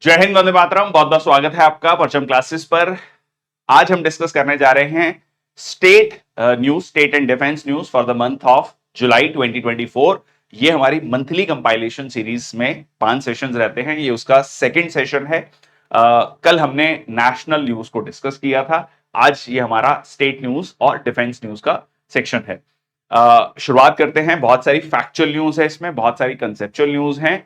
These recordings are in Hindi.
जय हिंद, वंदे मातरम। बहुत बहुत स्वागत है आपका परचम क्लासेस पर। आज हम डिस्कस करने जा रहे हैं state news, state and defence news for the month of July 2024। ये हमारी मंथली कंपाइलेशन सीरीज में 5 सेशंस रहते हैं। ये उसका सेकंड सेशन है। कल हमने नेशनल न्यूज को डिस्कस किया था। आज ये हमारा स्टेट न्यूज और डिफेंस न्यूज का सेक्शन है। शुरुआत करते हैं। बहुत सारी फैक्चुअल न्यूज है इसमें, बहुत सारी कंसेप्चुअल न्यूज हैं।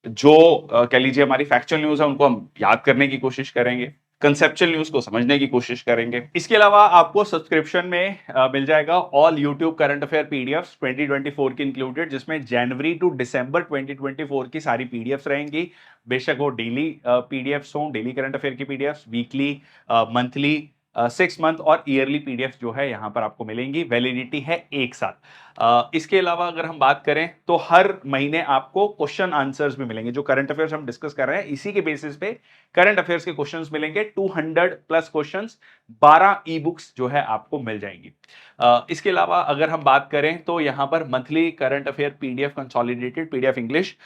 जो कह लीजिए हमारी फैक्चुअल न्यूज है उनको हम याद करने की कोशिश करेंगे, कंसेप्चुअल न्यूज को समझने की कोशिश करेंगे। इसके अलावा आपको सब्सक्रिप्शन में मिल जाएगा all YouTube current affair PDFs 2024 की इंक्लूडेड, जिसमें जनवरी टू दिसंबर 2024 की सारी पीडीएफ्स रहेंगी। बेशक वो डेली पीडीएफ्स हों, डेली करंट अफेयर की पीडीएफ्स, वीकली, मंथली, 6 मंथ और ईयरली पीडीएफ जो है यहां पर आपको मिलेंगी। वैलिडिटी है 1 साल। इसके अलावा अगर हम बात करें तो हर महीने आपको क्वेश्चन आंसर्स भी मिलेंगे। जो करंट अफेयर्स हम डिस्कस कर रहे हैं इसी के बेसिस पे करंट अफेयर्स के क्वेश्चंस मिलेंगे। 200 प्लस क्वेश्चंस, 12 ई बुक्स जो है आपको मिल जाएंगी। इसके अलावा अगर हम बात करें तो यहां पर monthly current affair PDF consolidated, PDF English,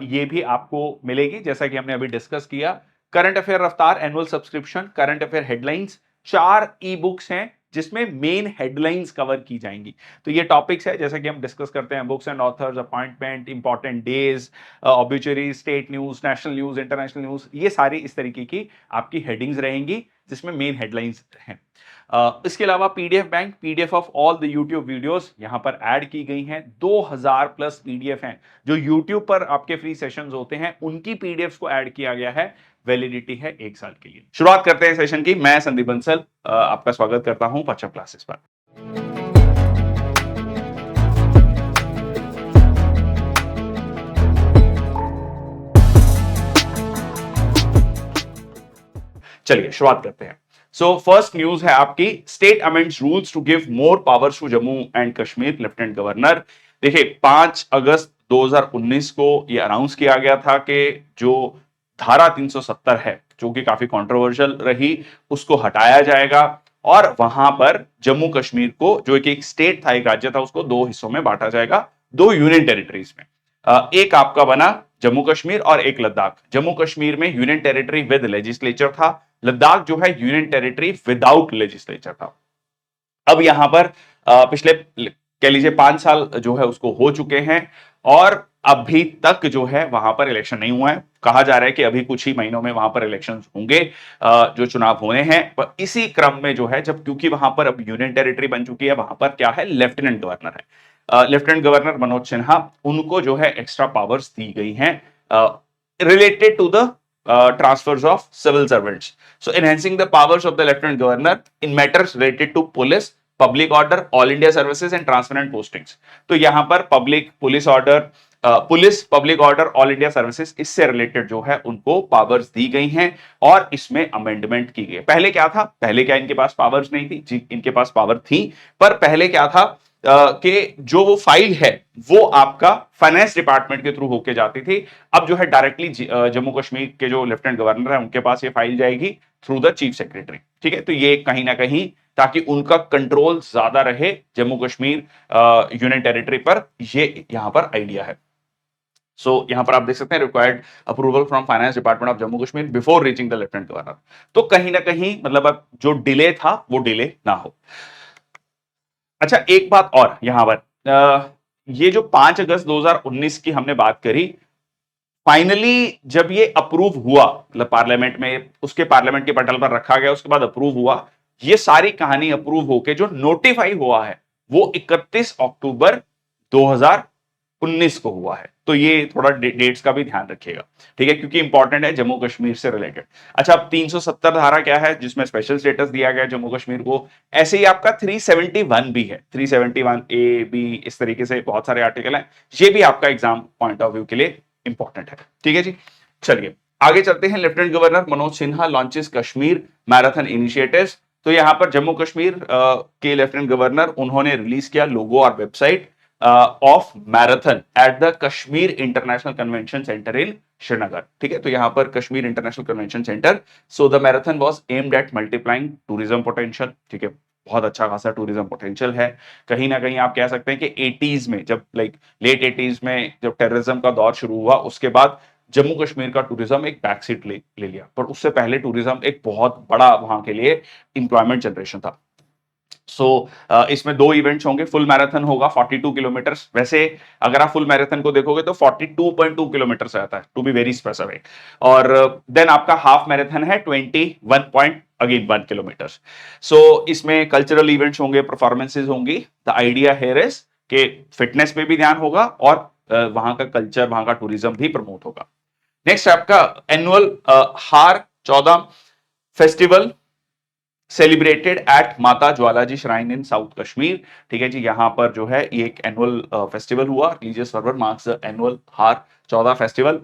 ये भी आपको मिलेगी। जैसा कि हमने अभी डिस्कस किया, करंट अफेयर रफ्तार annual subscription, current affair headlines, 4 e books हैं जिसमें मेन हेडलाइंस कवर की जाएंगी। तो ये टॉपिक्स है जैसा कि हम डिस्कस करते हैं, books and authors, appointment, important days, ऑब्ituary, state news, national news, international news, ये सारी इस तरीके की आपकी हेडिंग्स रहेंगी जिसमें मेन हेडलाइंस हैं। इसके अलावा PDF bank, PDF of all the YouTube videos यहां पर ऐड की गई हैं। 2000 प्लस पीडीएफ हैं जो यूट्यूब पर आपके फ्री सेशंस होते हैं, उनकी पीडीएफ को ऐड किया गया है। वैलिडिटी है 1 साल के लिए। शुरुआत करते हैं सेशन की। मैं संदीप बंसल आपका स्वागत करता हूं परचम क्लासेस पर। चलिए शुरुआत करते हैं। सो फर्स्ट न्यूज है आपकी, state amends rules to give more powers to Jammu and Kashmir lieutenant governor. देखिए 5 अगस्त 2019 को यह अनाउंस किया गया था कि जो धारा 370 है जो कि काफी कंट्रोवर्शियल रही, उसको हटाया जाएगा और वहां पर जम्मू कश्मीर को, जो एक स्टेट था, एक राज्य था, उसको 2 हिस्सों में बांटा जाएगा, 2 यूनियन टेरिटरीज में। एक आपका बना जम्मू कश्मीर और एक लद्दाख। जम्मू कश्मीर में यूनियन टेरिटरी विद लेजिस्लेचर था, लद्दाख जो है यूनियन टेरिटरी विदाउट लेजिस्लेचर था। अब यहां पर पिछले कह लीजिए 5 साल जो है उसको हो चुके हैं और अभी तक जो है वहां पर इलेक्शन नहीं हुआ है। कहा जा रहा है कि अभी कुछ ही महीनों में वहां पर इलेक्शन होंगे, जो चुनाव होने हैं। पर इसी क्रम में जो है, जब क्योंकि वहां पर अब यूनियन टेरिटरी बन चुकी है, वहां पर क्या है, लेफ्टिनेंट गवर्नर है। लेफ्टिनेंट गवर्नर मनोज सिन्हा, उनको जो है एक्स्ट्रा पावर्स दी गई हैं related to the transfers of civil servants. So enhancing the powers of the lieutenant governor in matters related to police, public order, all India services and transparent postings. तो यहां पर public police order, police, public order, all India services, इससे रिलेटेड जो है उनको पावर्स दी गई हैं और इसमें अमेंडमेंट की गई। पहले क्या था, पहले क्या इनके पास पावर्स नहीं थी जी, इनके पास पावर थी, पर पहले क्या था कि जो वो फाइल है वो आपका फाइनेंस डिपार्टमेंट के थ्रू होके जाती थी। अब जो है डायरेक्टली जम्मू कश्मीर के जो लेफ्टिनेंट गवर्नर है उनके पास ये फाइल जाएगी थ्रू द चीफ सेक्रेटरी। ठीक है, तो ये कहीं ना कहीं ताकि उनका कंट्रोल ज्यादा रहे जम्मू कश्मीर यूनियन टेरिटरी पर, ये यहां पर आइडिया है। सो यहां पर आप देख सकते हैं, required approval from finance department of Jammu Kashmir before reaching the lieutenant governor. तो कहीं ना कहीं मतलब अब जो डिले था वो डिले ना हो। अच्छा, एक बात और यहां पर, ये जो 5 अगस्त 2019 की हमने बात करी, फाइनली जब ये अप्रूव हुआ, मतलब पार्लियामेंट में, उसके पार्लियामेंट के पटल पर रखा गया, उसके बाद अप्रूव हुआ, ये सारी कहानी अप्रूव होके जो नोटिफाई हुआ है वो 31 अक्टूबर 2019 को हुआ है। तो ये थोड़ा डेट्स का भी ध्यान रखिएगा, ठीक है, क्योंकि इंपॉर्टेंट है जम्मू कश्मीर से रिलेटेड। अच्छा, अब 370 धारा क्या है जिसमें स्पेशल स्टेटस दिया गया जम्मू कश्मीर को। ऐसे ही आपका 371 भी है, 371 ए बी, इस तरीके से बहुत सारे आर्टिकल हैं। ये भी आपका एग्जाम पॉइंट ऑफ व्यू के लिए इंपॉर्टेंट है। ठीक है जी, चलिए आगे चलते हैं। Lieutenant governor Manoj Sinha launches Kashmir marathon initiatives. तो यहां पर जम्मू कश्मीर के लेफ्टिनेंट गवर्नर, उन्होंने रिलीज किया लोगो और website of marathon at the Kashmir international convention centre in Srinagar. ठीक है, तो यहां पर Kashmir international convention centre. So the marathon was aimed at multiplying tourism potential. ठीक है, बहुत अच्छा खासा टूरिज्म पोटेंशियल है। कहीं ना कहीं आप कह सकते हैं कि 80s में, जब लेट 80s में जब टेररिज्म का दौर शुरू हुआ, उसके बाद जम्मू कश्मीर का टूरिज्म एक बैक सीट ले लिया, पर उससे पहले टूरिज्म एक बहुत बड़ा वहां के लिए इंप्लॉयमेंट जनरेशन था। इसमें दो इवेंट्स होंगे, फुल मैराथन होगा 42 किलोमीटर। वैसे अगर आप फुल मैराथन को देखोगे तो 42.2 किलोमीटर आता है, टू बी वेरी स्पेसिफिक। और देन आपका हाफ मैराथन है 21 पॉइंट अगेन 1 किलोमीटर। इसमें कल्चरल इवेंट्स होंगे, परफॉर्मेंसेज होंगी। द आइडिया हेयर इज कि फिटनेस पे भी ध्यान होगा और वहां का कल्चर, वहां का टूरिज्म भी प्रमोट होगा। नेक्स्ट आपका एनुअल हार 14 फेस्टिवल सेलिब्रेटेड एट माता ज्वालाजी श्राइन इन साउथ कश्मीर। ठीक है जी, यहां पर जो है ये एक एनुअल फेस्टिवल हुआ, रिलीजियस फर्वर मार्क्स एनुअल हार 14 फेस्टिवल।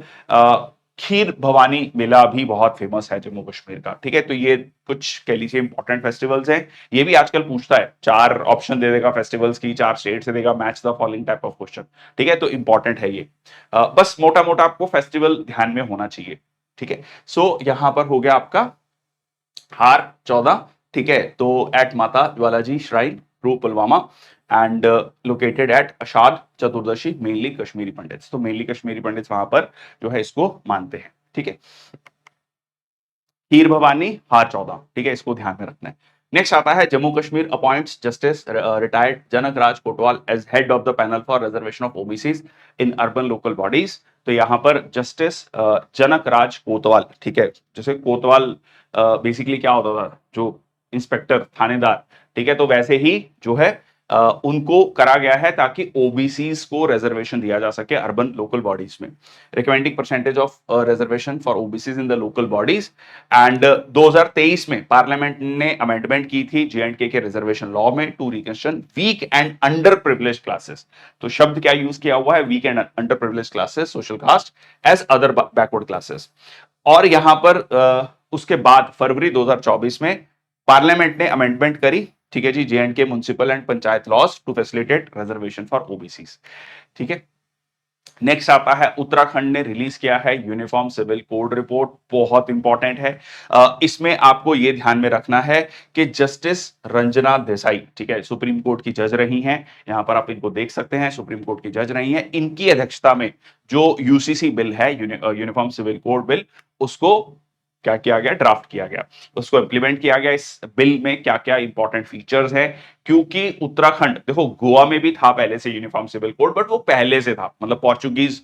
खीर भवानी मेला भी बहुत फेमस है जम्मू कश्मीर का। ठीक है, तो ये कुछ कह लीजिए इंपॉर्टेंट फेस्टिवल्स हैं। ये भी आजकल पूछता है, 4 ऑप्शन दे देगा फेस्टिवल्स की, 4 स्टेट से देगा, match the following type of question. ठीक है, तो इंपॉर्टेंट है ये। बस मोटा मोटा आपको फेस्टिवल ध्यान में होना चाहिए। ठीक है, यहां पर हो गया आपका हार 14। ठीक है, तो एट माता ज्वालाजी श्राइन रू Pulwama and located at Ashadh Chaturdashi, mainly Kashmiri pandits. तो मेनली कश्मीरी पंडित्स वहां पर जो है इसको मानते हैं। ठीक है, खीर भवानी हार 14। ठीक है, इसको ध्यान में रखना है। नेक्स्ट आता है Jammu Kashmir appoints justice retired Janak Raj Kotwal as head of the panel for reservation of OBCs in urban local bodies. तो यहां पर जस्टिस जनक राज कोतवाल, ठीक है, जैसे कोतवाल बेसिकली क्या होता था, जो इंस्पेक्टर थानेदार। ठीक है, तो वैसे ही जो है उनको करा गया है ताकि ओबीसीज को रिजर्वेशन दिया जा सके अर्बन लोकल बॉडीज में। Recommending percentage of reservation for OBCs in the local bodies and 2023 में पार्लियामेंट ने अमेंडमेंट की थी जेएंडके के रिजर्वेशन लॉ में to reconnection weak and under privileged classes. तो शब्द क्या यूज किया हुआ है, weak and under privileged classes, social caste as other backward classes. और यहां पर उसके बाद फरवरी 2024 में पार्लियामेंट ने अमेंडमेंट करी, ठीक है जी, J and K municipal and panchayat laws to facilitate reservation for OBCs. ठीक है, नेक्स्ट आता है उत्तराखंड ने रिलीज किया है यूनिफॉर्म सिविल कोड रिपोर्ट, बहुत इंपॉर्टेंट है। इसमें आपको यह ध्यान में रखना है कि जस्टिस रंजना देसाई, ठीक है, सुप्रीम कोर्ट की जज रही हैं। यहां पर आप इनको देख सकते हैं, सुप्रीम कोर्ट की जज रही हैं। इनकी अध्यक्षता में जो यूसीसी बिल है, यूनिफॉर्म सिविल कोड बिल, उसको क्या किया गया, ड्राफ्ट किया गया, उसको इंप्लीमेंट किया गया। इस बिल में क्या क्या इंपॉर्टेंट फीचर्स हैं, क्योंकि उत्तराखंड, देखो गोवा में भी था पहले से यूनिफॉर्म सिविल कोड, बट वो पहले से था, मतलब पोर्चुगीज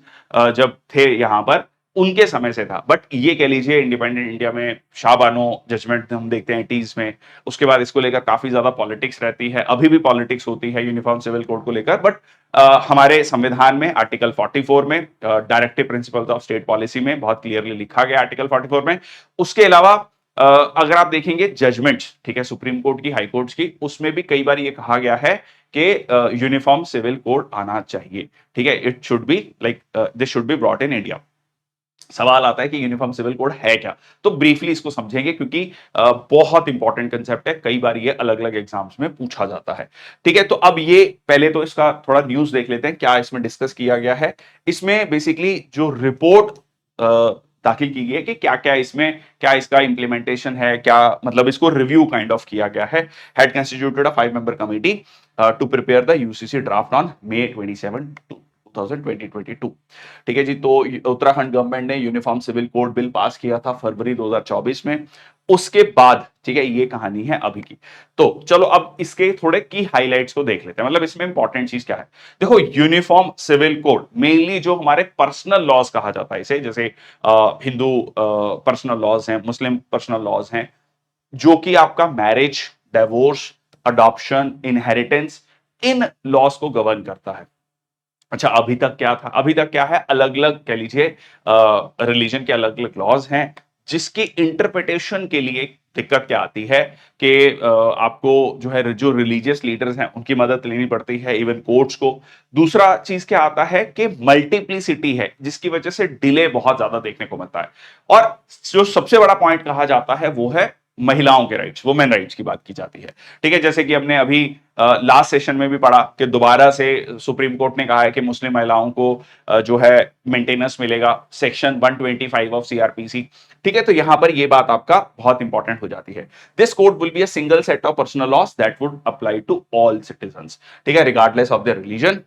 जब थे यहां पर उनके समय से था। बट ये कह लीजिए इंडिपेंडेंट इंडिया में शाहबानो जजमेंट हम देखते हैं 80s में, उसके बाद इसको लेकर काफी ज्यादा पॉलिटिक्स रहती है, अभी भी पॉलिटिक्स होती है यूनिफॉर्म सिविल कोड को लेकर। बट हमारे संविधान में आर्टिकल 44 में directive principles of state policy में बहुत क्लियरली लिखा गया आर्टिकल 44 में। उसके अलावा अगर आप देखेंगे जजमेंट्स, ठीक है, सुप्रीम कोर्ट की, हाई कोर्ट्स की, उसमें भी कई बार ये कहा गया है कि यूनिफॉर्म सिविल कोड आना चाहिए। ठीक है, it should be like this should be brought in India. सवाल आता है कि यूनिफॉर्म सिविल कोड है क्या, तो ब्रीफली इसको समझेंगे क्योंकि बहुत इंपॉर्टेंट कंसेप्ट है, कई बार ये अलग अलग एग्जाम्स में पूछा जाता है। ठीक है, तो अब ये पहले तो इसका थोड़ा न्यूज देख लेते हैं, क्या इसमें डिस्कस किया गया है। इसमें बेसिकली जो रिपोर्ट दाखिल की गई है कि क्या क्या इसमें, क्या इसका इंप्लीमेंटेशन है, क्या मतलब इसको रिव्यू काइंड ऑफ किया गया है। Had constituted a 5 member committee to prepare the UCC draft on May 27, 2022। ठीक है जी, तो उत्तराखंड गवर्नमेंट ने uniform civil code bill pass किया था फरवरी 2024 में। उसके बाद, ठीक है, ये कहानी है अभी की। तो चलो अब इसके थोड़े की हाइलाइट्स को देख लेते हैं, मतलब इसमें इंपॉर्टेंट चीज क्या है। देखो, यूनिफॉर्म सिविल कोड मेनली जो हमारे पर्सनल लॉज कहा जाता है इसे, जैसे हिंदू पर्सनल लॉज हैं, मुस्लिम पर्सनल लॉज हैं, जो कि आपका मैरिज, डिवोर्स, अडॉप्शन, इनहेरिटेंस, इन लॉज को गवर्न करता है। अच्छा, अभी तक क्या था, अभी तक क्या है, अलग अलग कह लीजिए रिलीजन के अलग अलग लॉज हैं, जिसकी इंटरप्रिटेशन के लिए दिक्कत क्या आती है कि आपको जो है, जो रिलीजियस लीडर्स हैं उनकी मदद लेनी पड़ती है, इवन कोर्ट्स को। दूसरा चीज क्या आता है कि मल्टीप्लिसिटी है, जिसकी वजह से डिले बहुत ज्यादा देखने को मिलता है। और जो सबसे बड़ा पॉइंट कहा जाता है वो है महिलाओं के राइट्स, वुमेन राइट्स की बात की जाती है। ठीक है, जैसे कि हमने अभी लास्ट सेशन में भी पढ़ा कि दोबारा से सुप्रीम कोर्ट ने कहा है कि मुस्लिम महिलाओं को जो है मेंटेनेंस मिलेगा, सेक्शन 125 ऑफ सीआरपीसी। ठीक है, तो यहां पर यह बात आपका बहुत इंपॉर्टेंट हो जाती है। This code will be a single set of personal laws that would apply to all citizens, ठीक है, रिगार्डलेस ऑफ देयर रिलीजन,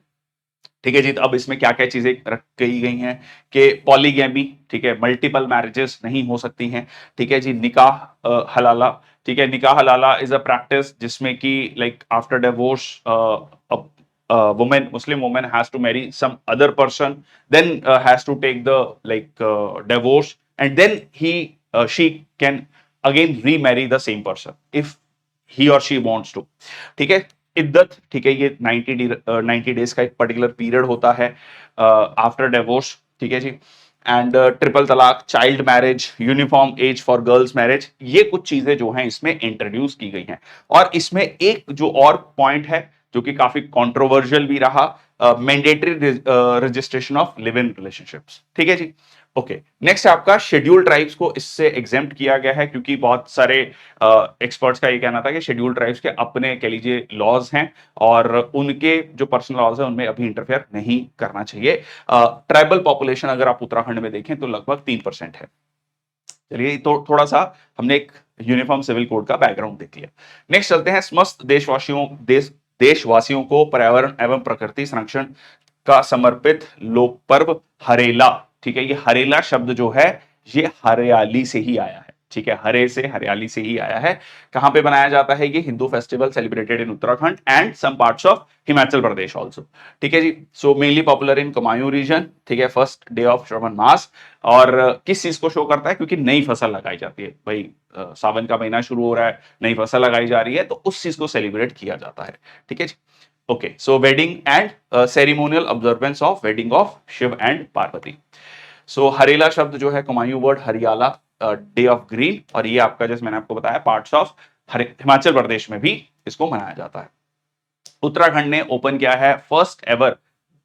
ठीक है जी। तो अब इसमें क्या क्या चीजें रख कही गई हैं कि पॉलीगैमी, ठीक है, मल्टीपल मैरिजेस नहीं हो सकती हैं, ठीक है जी। निकाह हलाला, ठीक है, निकाह हलाला इज अ प्रैक्टिस जिसमें कि like after divorce woman, Muslim woman has to marry some other person, then has to take the like divorce, and then she can again remarry the same person if he or she wants to, ठीक है। इद्दत, ठीक है, ये 90 डेज का एक पर्टिकुलर पीरियड होता है आफ्टर डिवोर्स, ठीक है जी। एंड ट्रिपल तलाक, child marriage, uniform age for girls marriage, ये कुछ चीजें जो हैं इसमें इंट्रोड्यूस की गई हैं। और इसमें एक जो और पॉइंट है जो कि काफी कंट्रोवर्शियल भी रहा, mandatory registration of live in relationships, ठीक है जी। ओके, नेक्स्ट आपका शेड्यूल ट्राइब्स को इससे एग्जेम्प्ट किया गया है क्योंकि बहुत सारे एक्सपर्ट्स का ये कहना था कि शेड्यूल ट्राइब्स के अपने कह लीजिए लॉज हैं और उनके जो पर्सनल लॉज हैं उनमें अभी इंटरफेयर नहीं करना चाहिए। ट्राइबल पॉपुलेशन अगर आप उत्तराखंड में देखें तो लगभग 3% है। चलिए, तो थोड़ा सा हमने एक यूनिफॉर्म सिविल कोड का बैकग्राउंड देख लिया। नेक्स्ट चलते हैं, समस्त देशवासियों को पर्यावरण एवं प्रकृति संरक्षण का समर्पित लोक पर्व हरेला, ठीक है। ये हरेला शब्द जो है ये हरियाली से ही आया है, ठीक है, हरे से हरियाली से ही आया है। कहां पे बनाया जाता है ये? Hindu festival celebrated in Uttarakhand and some parts of Himachal Pradesh also, ठीक है जी। So mainly popular in Kumaon region, ठीक है, फर्स्ट डे ऑफ श्रावण मास। और किस चीज को शो करता है? क्योंकि नई फसल लगाई जाती है भाई, सावन का महीना शुरू हो रहा है, नई फसल लगाई जा रही है, तो उस चीज को सेलिब्रेट किया जाता है, ठीक है जी। Okay, so wedding and ceremonial observance of wedding of Shiva and Parvati. So Harela शब्द जो है Kumaon word Hariyala, day of green, और ये आपका जैसे मैंने आपको बताया पार्ट्स ऑफ हिमाचल प्रदेश में भी इसको मनाया जाता है। उत्तराखंड ने ओपन किया है फर्स्ट एवर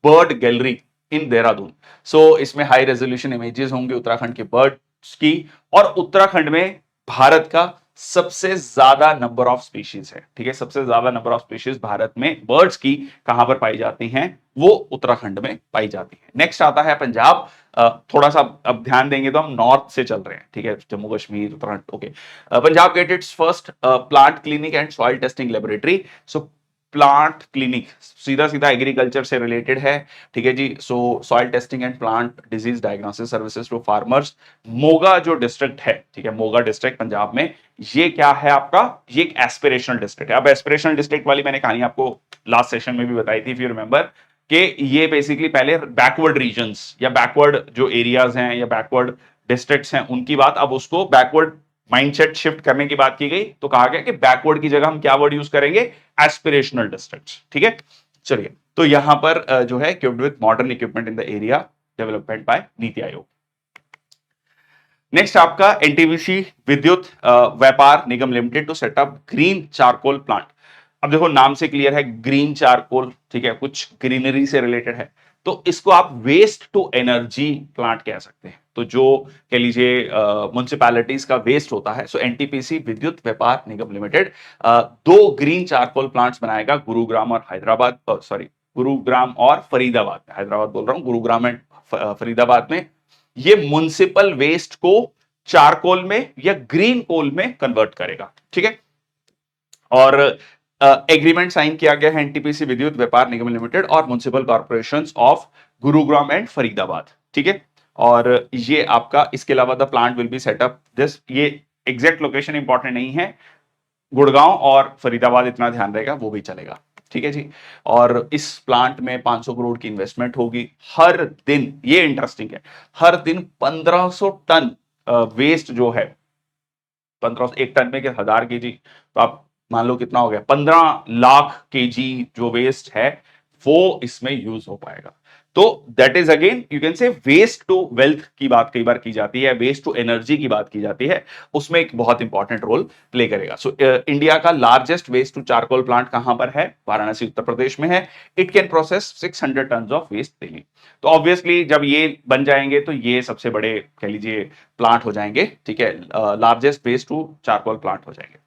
बर्ड गैलरी इन देहरादून। सो इसमें हाई रेजोल्यूशन इमेजेस होंगे उत्तराखंड के बर्ड्स की, और उत्तराखंड में भारत का सबसे ज्यादा नंबर ऑफ स्पीशीज है, ठीक है, सबसे ज्यादा नंबर ऑफ स्पीशीज भारत में बर्ड्स की कहां पर पाई जाती हैं? वो उत्तराखंड में पाई जाती है। नेक्स्ट आता है पंजाब। थोड़ा सा अब ध्यान देंगे तो हम नॉर्थ से चल रहे हैं, ठीक है, Jammu Kashmir Uttarakhand. Okay, Punjab get its first plant clinic and soil testing laboratory. So plant clinic सीधा सीधा एग्रीकल्चर से रिलेटेड है, ठीक है जी। So soil testing and plant disease diagnosis services to farmers. Moga जो डिस्ट्रिक्ट है, ठीक है, मोगा डिस्ट्रिक्ट पंजाब में, ये क्या है आपका? ये एक एस्पिरेशनल डिस्ट्रिक्ट है। अब एस्पिरेशनल डिस्ट्रिक्ट वाली मैंने कहानी आपको लास्ट सेशन में भी बताई थी, इफ यू रिमेंबर, कि ये बेसिकली पहले बैकवर्ड रीजन्स या बैकवर्ड जो एरियाज हैं या बैकवर्ड डिस्ट्रिक्ट्स हैं उनकी बात, अब उसको बैकवर्ड माइंडसेट शिफ्ट करने की बात की गई, तो कहा गया कि बैकवर्ड की जगह हम क्या वर्ड यूज करेंगे? एस्पिरेशनल डिस्ट्रिक्ट्स, ठीक है। चलिए, तो यहां पर जो है equipped with modern equipment in the area development by NITI Aayog. Next आपका NTPC Vidyut Vyapar Nigam limited to set up green charcoal plant. अब देखो नाम से क्लियर है, ग्रीन चारकोल, ठीक है, कुछ ग्रीनरी से रिलेटेड है, तो इसको आप वेस्ट टू एनर्जी प्लांट कह सकते हैं। तो जो कह लीजिए म्युनिसिपैलिटीज का वेस्ट होता है, सो NTPC Vidyut Vyapar Nigam limited 2 green charcoal plants बनाएगा गुरुग्राम और हैदराबाद, सॉरी, गुरुग्राम और फरीदाबाद में, हैदराबाद बोल रहा हूं, गुरुग्राम एंड फरीदाबाद में। ये म्युनिसिपल वेस्ट को चारकोल में या ग्रीन कोल में कन्वर्ट करेगा, ठीक है। और एग्रीमेंट साइन किया गया है एनटीपीसी विद्युत व्यापार निगम लिमिटेड और municipal corporations of Gurugram and Faridabad, ठीक है। और ये आपका, इसके अलावा the plant will be set up this, ये एग्जैक्ट लोकेशन इंपॉर्टेंट नहीं है, गुड़गांव और फरीदाबाद इतना ध्यान रहेगा, वो भी चलेगा, ठीक है जी। और इस प्लांट में 500 करोड़ की इन्वेस्टमेंट होगी। हर दिन, ये इंटरेस्टिंग है, हर दिन 1500 टन वेस्ट जो है, 1500, एक टन में 1000 केजी, तो आप मान लो कितना हो गया, 15 लाख केजी जो वेस्ट है वो इसमें यूज हो पाएगा। तो that is again you can say waste to wealth की बात कई बार की जाती है, वेस्ट टू एनर्जी की बात की जाती है, उसमें एक बहुत इंपॉर्टेंट रोल प्ले करेगा। सो इंडिया का largest waste to charcoal plant कहां पर है? वाराणसी उत्तर प्रदेश में है। It can process 600 ton of waste daily. तो ऑब्वियसली जब ये बन जाएंगे तो ये सबसे बड़े कह लीजिए प्लांट हो जाएंगे, ठीक है, largest waste to charcoal plant हो जाएंगे।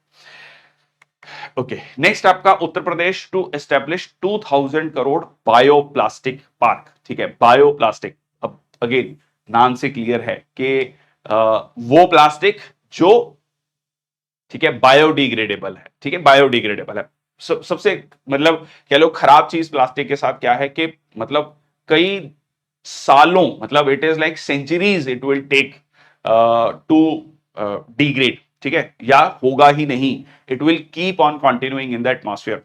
ओके, नेक्स्ट आपका Uttar Pradesh to establish 2000 crore bioplastic park, ठीक है, बायोप्लास्टिक। अब अगेन नाम से क्लियर है कि वो प्लास्टिक जो, ठीक है, बायोडिग्रेडेबल है, ठीक है, बायोडिग्रेडेबल है। सबसे मतलब कह लो खराब चीज प्लास्टिक के साथ क्या है कि मतलब कई सालों, मतलब it is like centuries it will take to degrade, ठीक है, या होगा ही नहीं, it will keep on continuing in the atmosphere,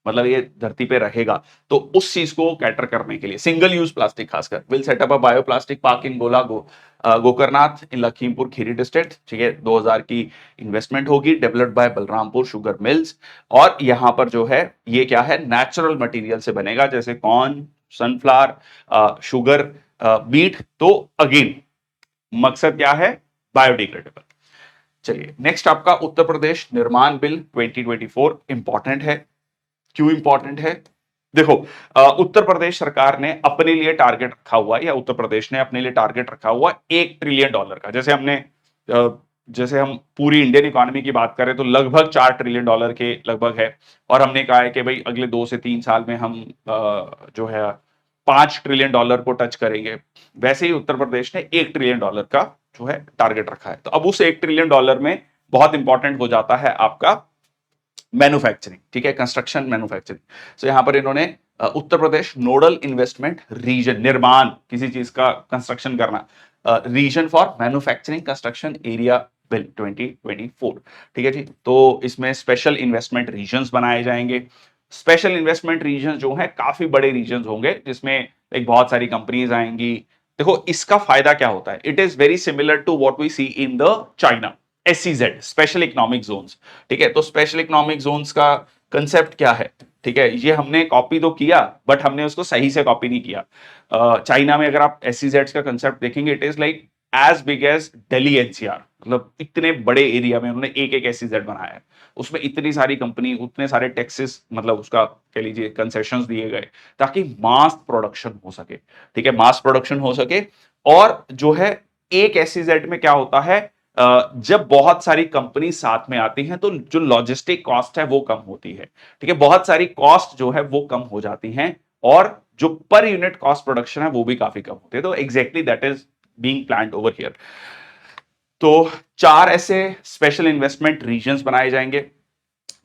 मतलब ये धरती पे रहेगा। तो उस चीज को कैटर करने के लिए सिंगल यूज प्लास्टिक खासकर will set up a bioplastic park in Gokarnath in Lakhimpur Kheri district, ठीक है, 2000 की इन्वेस्टमेंट होगी, developed by Balrampur sugar mills. और यहां पर जो है ये क्या है, नेचुरल मटेरियल से बनेगा, जैसे कॉर्न, सनफ्लावर, शुगर, बीट। तो अगेन मकसद क्या है, बायोडिग्रेडेबल। चलिए नेक्स्ट आपका उत्तर प्रदेश निर्माण बिल 2024 इंपॉर्टेंट है। क्यों इंपॉर्टेंट है, देखो, उत्तर प्रदेश सरकार ने अपने लिए टारगेट रखा हुआ है, या उत्तर प्रदेश ने अपने लिए टारगेट रखा हुआ $1 ट्रिलियन का। जैसे हमने जैसे हम पूरी इंडियन इकोनॉमी की बात करें तो लगभग $4 ट्रिलियन के लगभग है, और हमने कहा है कि भाई अगले 2 से 3 साल में हम जो है $5 ट्रिलियन को टच करेंगे। वैसे ही उत्तर प्रदेश ने $1 ट्रिलियन का जो है टारगेट रखा है। तो अब उस $1 ट्रिलियन में बहुत इंपॉर्टेंट हो जाता है आपका मैन्युफैक्चरिंग, ठीक है, कंस्ट्रक्शन मैन्युफैक्चरिंग। सो यहां पर इन्होंने Uttar Pradesh nodal investment region, निर्माण किसी चीज का कंस्ट्रक्शन करना, region for manufacturing construction area bill 2024, ठीक है जी। तो इसमें स्पेशल इन्वेस्टमेंट रीजन्स बनाए जाएंगे। स्पेशल इन्वेस्टमेंट रीजन जो है काफी बड़े रीजन होंगे, जिसमें एक बहुत सारी कंपनीज आएंगी। देखो इसका फायदा क्या होता है, it is very similar to what we see in the China, SEZ special economic zones, ठीक है। तो स्पेशल इकोनॉमिक जोन्स का कंसेप्ट क्या है, ठीक है, ये हमने कॉपी तो किया बट हमने उसको सही से कॉपी नहीं किया। चाइना में अगर आप SEZ का कंसेप्ट देखेंगे, it is like as big as Delhi NCR, मतलब इतने बड़े एरिया में उन्होंने एक एक SEZ बनाया है। उसमें इतनी सारी कंपनी, उतने सारे टैक्सेस, मतलब उसका कह लीजिए कंसेशंस दिए गए ताकि मास प्रोडक्शन हो सके, ठीक है, मास प्रोडक्शन हो सके। और जो है एक SEZ में क्या होता है, जब बहुत सारी कंपनी साथ में आती हैं तो जो लॉजिस्टिक कॉस्ट है वो कम होती है, ठीक है, बहुत सारी कॉस्ट जो है वो कम हो जाती हैं, और जो पर यूनिट कॉस्ट प्रोडक्शन है वो भी काफी कम होती है। तो exactly that is being planned over here. तो 4 ऐसे स्पेशल इन्वेस्टमेंट रीजन्स बनाए जाएंगे।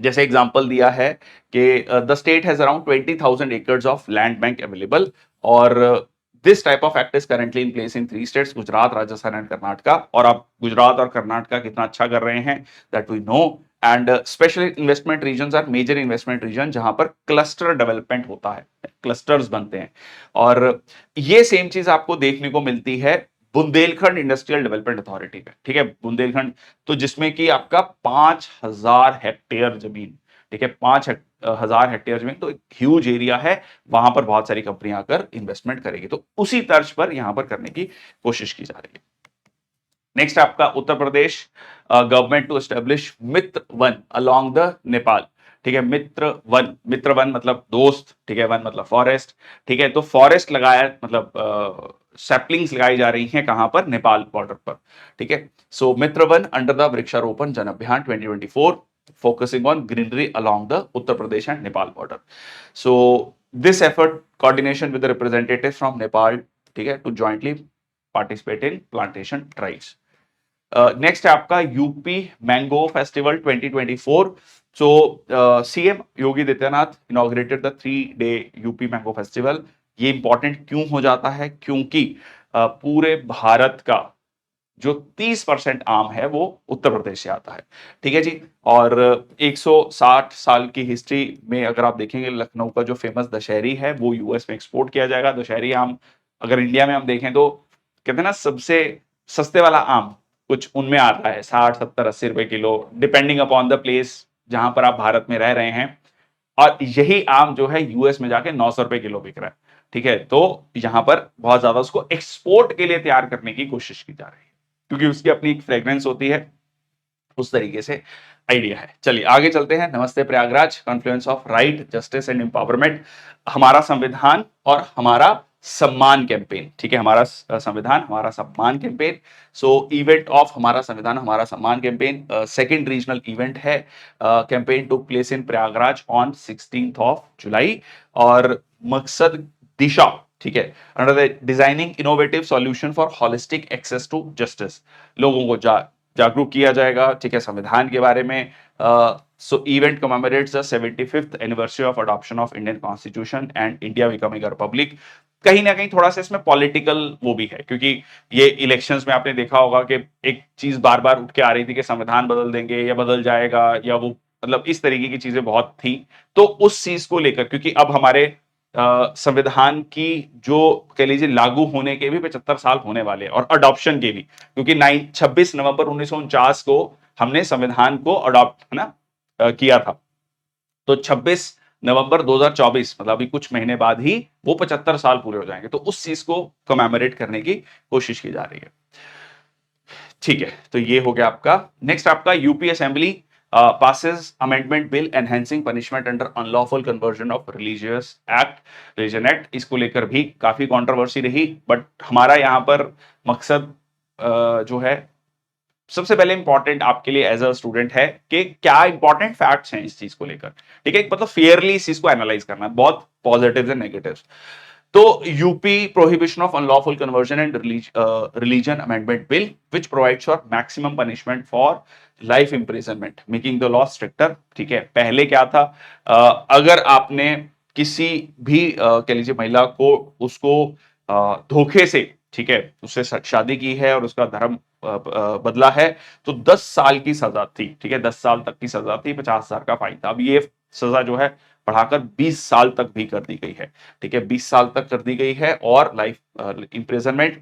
जैसे एग्जांपल दिया है कि the state has around 20,000 acres of land bank available, और this type of act is currently in place in 3 states, Gujarat, Rajasthan and Karnataka. और आप गुजरात और कर्नाटका कितना अच्छा कर रहे हैं that we know. And special investment regions are major investment region जहां पर क्लस्टर डेवलपमेंट होता है, क्लस्टर्स बनते हैं। और ये सेम चीज आपको देखने को मिलती है बुंदेलखंड इंडस्ट्रियल डेवलपमेंट अथॉरिटी पे, ठीक है, बुंदेलखंड, तो जिसमें कि आपका 5,000 हेक्टेयर जमीन, ठीक है, 5,000 हेक्टेयर जमीन, तो एक ह्यूज एरिया है, वहां पर बहुत सारी कंपनियां आकर इन्वेस्टमेंट करेगी। तो उसी तर्ज पर यहां पर करने की कोशिश की जा रही है। नेक्स्ट आपका Uttar Pradesh government to establish Mitra Van along the Nepal, ठीक है, मित्र वन मतलब दोस्त, ठीक है, वन मतलब फॉरेस्ट, ठीक है। तो फॉरेस्ट लगाया मतलब सैपलिंग्स लगाई जा रही हैं कहां पर, नेपाल बॉर्डर पर, ठीक है। सो मित्र वन अंडर द वृक्षारोपण जन अभियान 2024 focusing on greenery along the Uttar Pradesh and Nepal border. So this effort coordination with the representatives from Nepal, ठीक है, to jointly participate in plantation drives. Next है आपका UP mango festival 2024। So CM Yogi Adityanath inaugurated the 3 day UP mango festival. ये इंपॉर्टेंट क्यों हो जाता है, क्योंकि पूरे भारत का जो 30% आम है वो उत्तर प्रदेश से आता है, ठीक है जी। और 160 साल की हिस्ट्री में अगर आप देखेंगे, लखनऊ का जो फेमस दशहरी है वो यूएस में एक्सपोर्ट किया जाएगा। दशहरी आम अगर इंडिया में हम देखें तो कहते हैं ना, सबसे सस्ते वाला आम कुछ उनमें आता है 60, 70, 80 रुपए kilo, depending upon the place जहां पर आप भारत में रह रहे हैं। और यही आम जो है यूएस में जाके 900 रुपए किलो बिक रहा है, ठीक है। तो यहां पर बहुत ज्यादा उसको एक्सपोर्ट के लिए तैयार करने की कोशिश की जा रही है, क्योंकि उसकी अपनी एक फ्रेग्रेंस होती है, उस तरीके से आइडिया है। चलिए आगे चलते हैं। नमस्ते Prayagraj, Confluence of right, justice and empowerment, हमारा संविधान और हमारा सम्मान कैंपेन, ठीक है, हमारा संविधान हमारा सम्मान कैंपेन। सो इवेंट ऑफ हमारा संविधान हमारा सम्मान कैंपेन सेकंड रीजनल इवेंट है। Campaign took place in Prayagraj on 16 जुलाई, और मकसद दिशा, ठीक है, under the designing innovative solution for holistic access to justice, लोगों को जागरूक किया जाएगा, ठीक है, संविधान के बारे में। सो event commemorates the 75th anniversary of adoption of Indian constitution and India becoming a republic. कहीं ना कहीं थोड़ा सा इसमें पॉलिटिकल वो भी है, क्योंकि ये इलेक्शंस में आपने देखा होगा कि एक चीज बार बार उठ के आ रही थी कि संविधान बदल देंगे या बदल जाएगा, या वो मतलब इस तरीके की चीजें बहुत थी। तो उस चीज को लेकर, क्योंकि अब हमारे संविधान की जो कह लीजिए लागू होने के भी 75 साल होने वाले हैं, और अडॉप्शन के भी, क्योंकि 26 नवंबर 1949 को हमने संविधान को अडॉप्ट है ना किया था। तो 26 नवंबर 2024 मतलब अभी कुछ महीने बाद ही वो 75 साल पूरे हो जाएंगे, तो उस चीज को कमेमोरेट करने की कोशिश की जा रही है। ठीक है, तो ये हो गया आपका। नेक्स्ट आपका UP assembly passes amendment bill enhancing punishment under unlawful conversion of religious act, religion act। इसको लेकर भी काफी कंट्रोवर्सी रही, बट हमारा यहाँ पर मकसद जो है सबसे पहले इंपॉर्टेंट आपके लिए एज अ स्टूडेंट है कि क्या इंपॉर्टेंट फैक्ट्स हैं इस चीज को लेकर। ठीक है, मतलब फेयरली इस चीज को एनालाइज करना, बहुत पॉजिटिव्स एंड नेगेटिव्स। तो UP prohibition of unlawful conversion and religion amendment bill which provides for maximum punishment for life imprisonment making the law stricter. ठीक है, पहले क्या था, अगर आपने किसी भी कह लीजिए महिला को उसको धोखे से, ठीक है, उससे शादी की है और उसका धर्म बदला है, तो 10 साल की सजा थी। ठीक है, 10 साल तक की सजा थी, 50,000 का फाइन था। अब ये सजा जो है बढ़ाकर 20 साल तक भी कर दी गई है। ठीक है, 20 साल तक कर दी गई है, और लाइफ इंप्रिजनमेंट।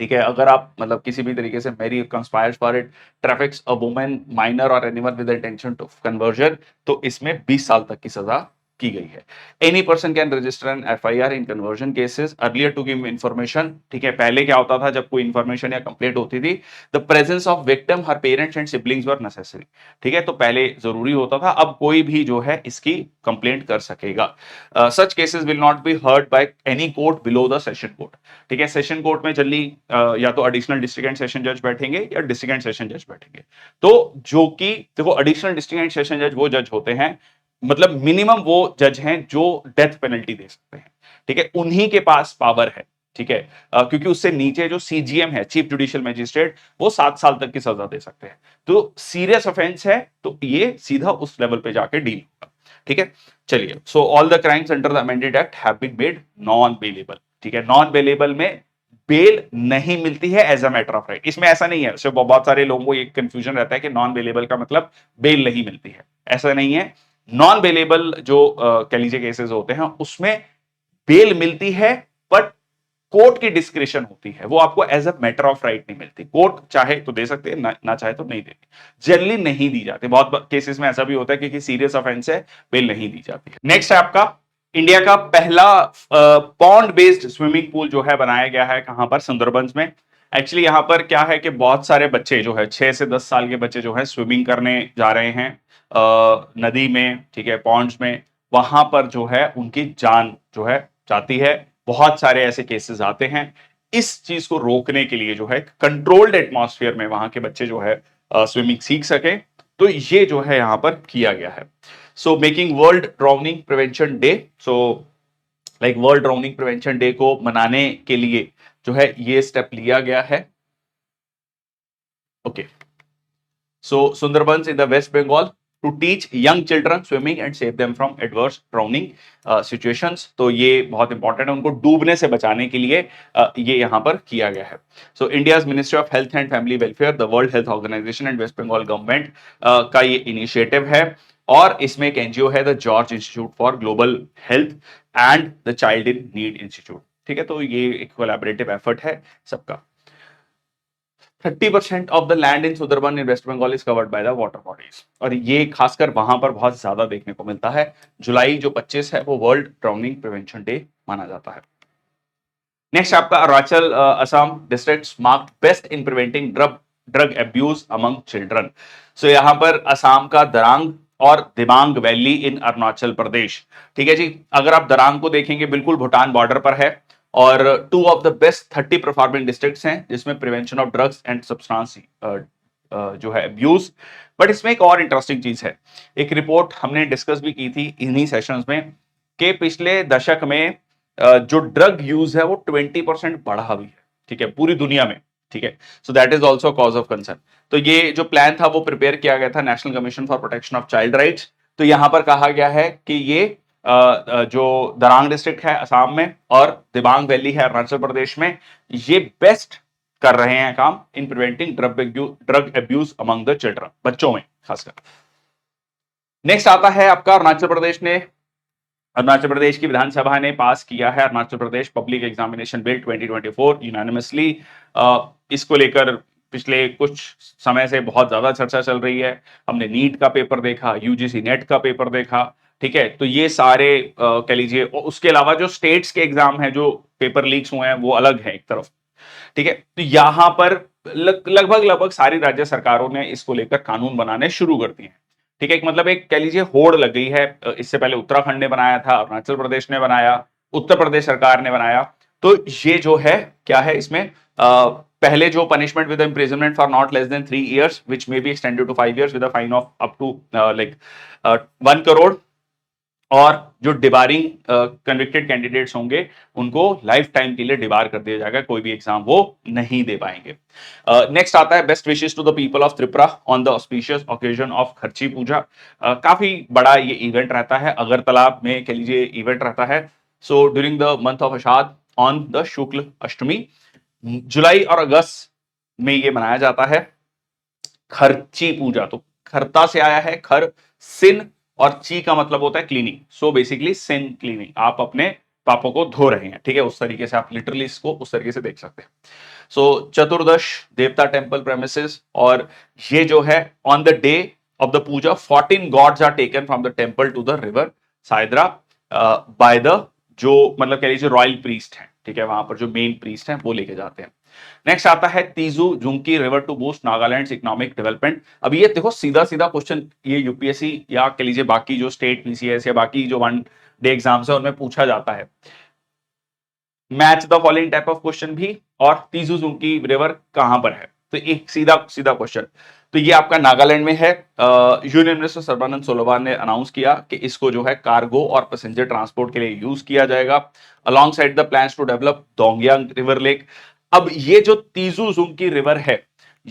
ठीक है, अगर आप मतलब किसी भी तरीके से marry conspires for it, traffics a woman, minor और animal with intention to conversion, तो इसमें 20 साल तक की सजा की गई है। Any person can register an FIR in conversion cases earlier to give information. ठीक है, पहले क्या होता था, जब कोई इंफॉर्मेशन या कंप्लेंट होती थी, the presence of victim, her parents and siblings were necessary. ठीक है, तो पहले जरूरी होता था, अब कोई भी जो है इसकी कंप्लेंट कर सकेगा। Such cases will not be heard by any court below the session court. ठीक है, सेशन कोर्ट में जल्दी या तो एडिशनल डिस्ट्रिक्ट एंड सेशन जज बैठेंगे या डिस्ट्रिक्ट एंड सेशन जज बैठेंगे। तो जो कि देखो, एडिशनल डिस्ट्रिक्ट एंड सेशन जज वो जज होते हैं, मतलब मिनिमम वो जज हैं जो डेथ पेनल्टी दे सकते हैं। ठीक है, उन्हीं के पास पावर है। ठीक है, क्योंकि उससे नीचे जो सीजीएम है, चीफ जुडिशियल मैजिस्ट्रेट, वो 7 साल तक की सजा दे सकते हैं। तो सीरियस ऑफेंस है तो ये सीधा उस लेवल पे जाके डील होगा। ठीक है, चलिए, so all the crimes under the amended act have been made non bailable. ठीक है, नॉन बेलेबल में बेल नहीं मिलती है as a matter of right. इसमें ऐसा नहीं है, उससे बहुत सारे लोगों को एक कंफ्यूजन रहता है कि नॉन बेलेबल का मतलब बेल नहीं मिलती है। ऐसा नहीं है। नॉन बेलेबल जो कह लीजिए केसेस होते हैं, उसमें बेल मिलती है, बट कोर्ट की डिस्क्रिप्शन होती है, वो आपको as a matter of right नहीं मिलती। कोर्ट चाहे तो दे सकते हैं, ना चाहे तो नहीं देती। जनरली नहीं दी जाती, बहुत केसेस में ऐसा भी होता है कि सीरियस ऑफेंस है, बेल नहीं दी जाती है। नेक्स्ट है आपका इंडिया का पहला पॉन्ड बेस्ड स्विमिंग पूल जो है बनाया गया है, कहां पर, सुंदरबंस में। एक्चुअली यहां पर क्या है कि बहुत सारे बच्चे जो है 6 से 10 साल के बच्चे जो है स्विमिंग करने जा रहे हैं नदी में, ठीक है, पॉन्ड्स में। वहां पर जो है उनकी जान जो है जाती है। बहुत सारे ऐसे केसेस आते हैं। इस चीज को रोकने के लिए जो है कंट्रोल्ड एटमॉस्फेयर में वहां के बच्चे जो है स्विमिंग सीख सके, तो ये जो है यहां पर किया गया है। So making world drowning prevention day, so like world drowning prevention day को मनाने के लिए जो है ये स्टेप लिया गया है। Okay, so Sundarbans in the West Bengal to teach young children swimming and save them from adverse drowning situations. तो ये बहुत इंपॉर्टेंट है, उनको डूबने से बचाने के लिए ये यहां पर किया गया है। So India's ministry of health and family welfare, the world health organization and West Bengal government का ये इनिशिएटिव है, और इसमें एक एनजीओ है the George institute for global health and the child in need institute. ठीक है, तो ये एक कोलैबोरेटिव एफर्ट है सबका। 30% of the land in Sundarban in West Bengal is covered by the water bodies, और ये खासकर वहां पर बहुत ज्यादा देखने को मिलता है। जुलाई जो 25 है वो वर्ल्ड ड्राउनिंग प्रिवेंशन डे माना जाता है। नेक्स्ट आपका Arunachal Assam districts marked best in preventing drug abuse among children. So यहां पर असम का दरांग और दिबांग वैली इन अरुणाचल प्रदेश। ठीक है जी, अगर आप दरांग को देखेंगे, बिल्कुल भूटान बॉर्डर पर है, और 2 of the best 30 performing districts हैं जिसमें prevention of drugs and substance जो है अब्यूज। बट इसमें एक और इंटरेस्टिंग चीज है, एक रिपोर्ट हमने डिस्कस भी की थी इन्हीं सेशंस में, कि पिछले दशक में जो ड्रग यूज है वो 20% बढ़ा भी है। ठीक है, पूरी दुनिया में। ठीक है, so that is also cause of concern. तो ये जो प्लान था वो प्रिपेयर किया गया था national commission for protection of child rights. तो यहां पर कहा गया है कि ये जो दरांग डिस्ट्रिक्ट है असम में और दिबांग वैली है अरुणाचल प्रदेश में, ये बेस्ट कर रहे हैं काम इन preventing drug abuse among the children, बच्चों में खासकर। नेक्स्ट आता है आपका अरुणाचल प्रदेश की विधानसभा ने पास किया है Arunachal Pradesh public examination bill 2024 unanimously. इसको लेकर पिछले कुछ समय से बहुत ज्यादा चर्चा चल रही है। हमने नीट का पेपर देखा, यूजीसी नेट का पेपर देखा, ठीक है। तो ये सारे कह लीजिए, उसके अलावा जो स्टेट्स के एग्जाम है जो पेपर लीक्स हुए हैं वो अलग है एक तरफ, ठीक है। तो यहां पर लगभग सारी राज्य सरकारों ने इसको लेकर कानून बनाने शुरू कर दिए हैं, ठीक है। मतलब एक कह लीजिए होड़ लग गई है। इससे पहले उत्तराखंड ने बनाया था, अरुणाचल प्रदेश ने बनाया, उत्तर प्रदेश सरकार ने बनाया। तो ये जो है क्या है इसमें, पहले जो punishment with imprisonment for not less than 3 years which may be extended to 5 years with a fine of up to like 1 crore, और जो डिबारिंग कन्विक्टेड कैंडिडेट्स होंगे उनको लाइफ टाइम के लिए डिबार कर दिया जाएगा, कोई भी एग्जाम वो नहीं दे पाएंगे। नेक्स्ट आता है best wishes to the people of Tripura on the auspicious occasion of Kharchi Puja. काफी बड़ा ये इवेंट रहता है, अगरतला में कह लीजिए इवेंट रहता है। So during the month of Ashadha on the Shukla Ashtami, जुलाई और अगस्त में ये मनाया जाता है खर्ची पूजा। तो खरता से आया है, खर सिन, और ची का मतलब होता है क्लीनिंग। सो बेसिकली सिन क्लीनिंग, आप अपने पापों को धो रहे हैं, ठीक है। उस तरीके से आप लिटरली इसको उस तरीके से देख सकते हैं। सो चतुर्दश देवता टेम्पल प्रेमिसेस, और ये जो है on the day of the puja 14 gods are taken from the temple to the river Saidra by the, जो मतलब कह लीजिए रॉयल प्रीस्ट है, ठीक है। वहां पर जो मेन प्रीस्ट है वो लेके जाते हैं। नेक्स्ट आता है Tizu Zunki river to boost Nagaland economic development. अब ये देखो सीधा सीधा क्वेश्चन, ये यूपीएससी या कह लीजिए बाकी जो स्टेट पीसीएस या बाकी जो 1 डे एग्जाम्स है उनमें पूछा जाता है। Match the following type of question भी, और तीजू जुंकी रिवर कहां पर है, तो एक सीधा सीधा क्वेश्चन। तो ये आपका नागालैंड में है। यूनियन मिनिस्टर सर्बानंद सोनोवाल ने अनाउंस किया कि इसको जो है कार्गो और पैसेंजर ट्रांसपोर्ट के लिए यूज किया जाएगा, alongside the plans to develop Dongyang river lake. अब ये जो तीजू जुंकी रिवर है,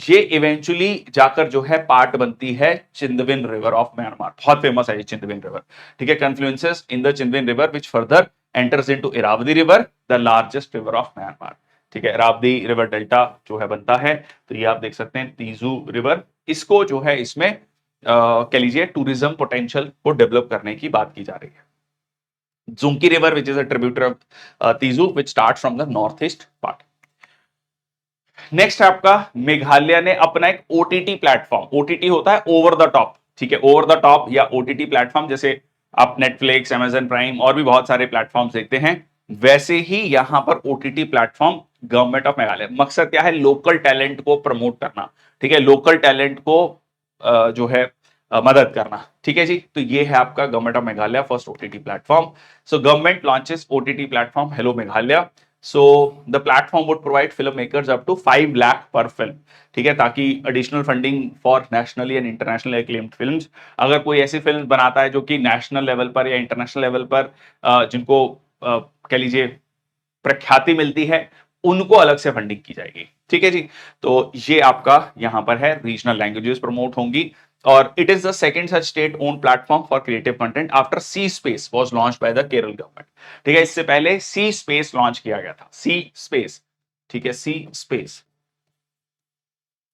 ये इवेंचुअली जाकर जो है पार्ट बनती है चिंदविन रिवर ऑफ म्यांमार। बहुत फेमस है ये चिंदविन रिवर, ठीक है। Confluences in the Chindwin river which further enters into Irrawaddy river, the largest river of Myanmar, ठीक है। इरावदी रिवर डेल्टा जो है बनता है। तो ये आप देख सकते हैं तीजू रिवर, इसको जो है इसमें कह लीजिए टूरिज्म पोटेंशियल को डेवलप करने की बात की जा रही है। Zunki river which is a tributary of Tizu which start from the north east part. Next है आपका मेघालय ने अपना एक ओटीटी प्लेटफॉर्म, ओटीटी होता है ओवर द टॉप, ठीक है। ओवर द टॉप या ओटीटी प्लेटफॉर्म, जैसे आप नेटफ्लिक्स, अमेजन प्राइम और भी बहुत सारे प्लेटफॉर्म देखते हैं, वैसे ही यहां पर OTT platform government of Meghalaya. मकसद क्या है, लोकल टैलेंट को प्रमोट करना, ठीक है, लोकल टैलेंट को जो है मदद करना, ठीक है जी। तो ये है आपका government of Meghalaya first OTT platform. So government launches OTT platform hello Meghalaya. So the platform would provide film makers up to 5 lakh per film, ठीक है, ताकि additional funding for nationally and international acclaimed films. अगर कोई ऐसी फिल्म बनाता है जो कि नेशनल लेवल पर या इंटरनेशनल लेवल पर जिनको कह लीजिए प्रख्याति मिलती है, उनको अलग से फंडिंग की जाएगी, ठीक है जी। तो ये आपका यहां पर है, रीजनल लैंग्वेजेस प्रमोट होंगी, और it is the second such state own platform for creative content after C space was launched by the Kerala government, ठीक है। इससे पहले सी स्पेस लॉन्च किया गया था, सी स्पेस, ठीक है, सी स्पेस,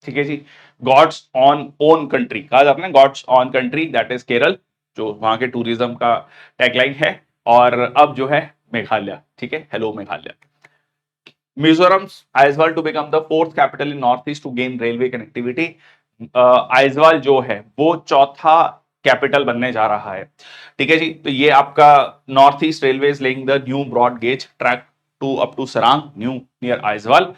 ठीक है जी। गॉड्स ऑन ओन कंट्री कहा जाता है, God's on country, that is Kerala, जो वहां के टूरिज्म का टैगलाइन है। और अब जो है मेघालय, ठीक है, hello Meghalaya. Mizoram Aizawl to become the fourth capital in north east to gain railway connectivity. Aizawl जो है वो चौथा कैपिटल बनने जा रहा है, ठीक है जी। तो ये आपका north east railway laying the new broad gauge track to up to Sairang new near Aizawl.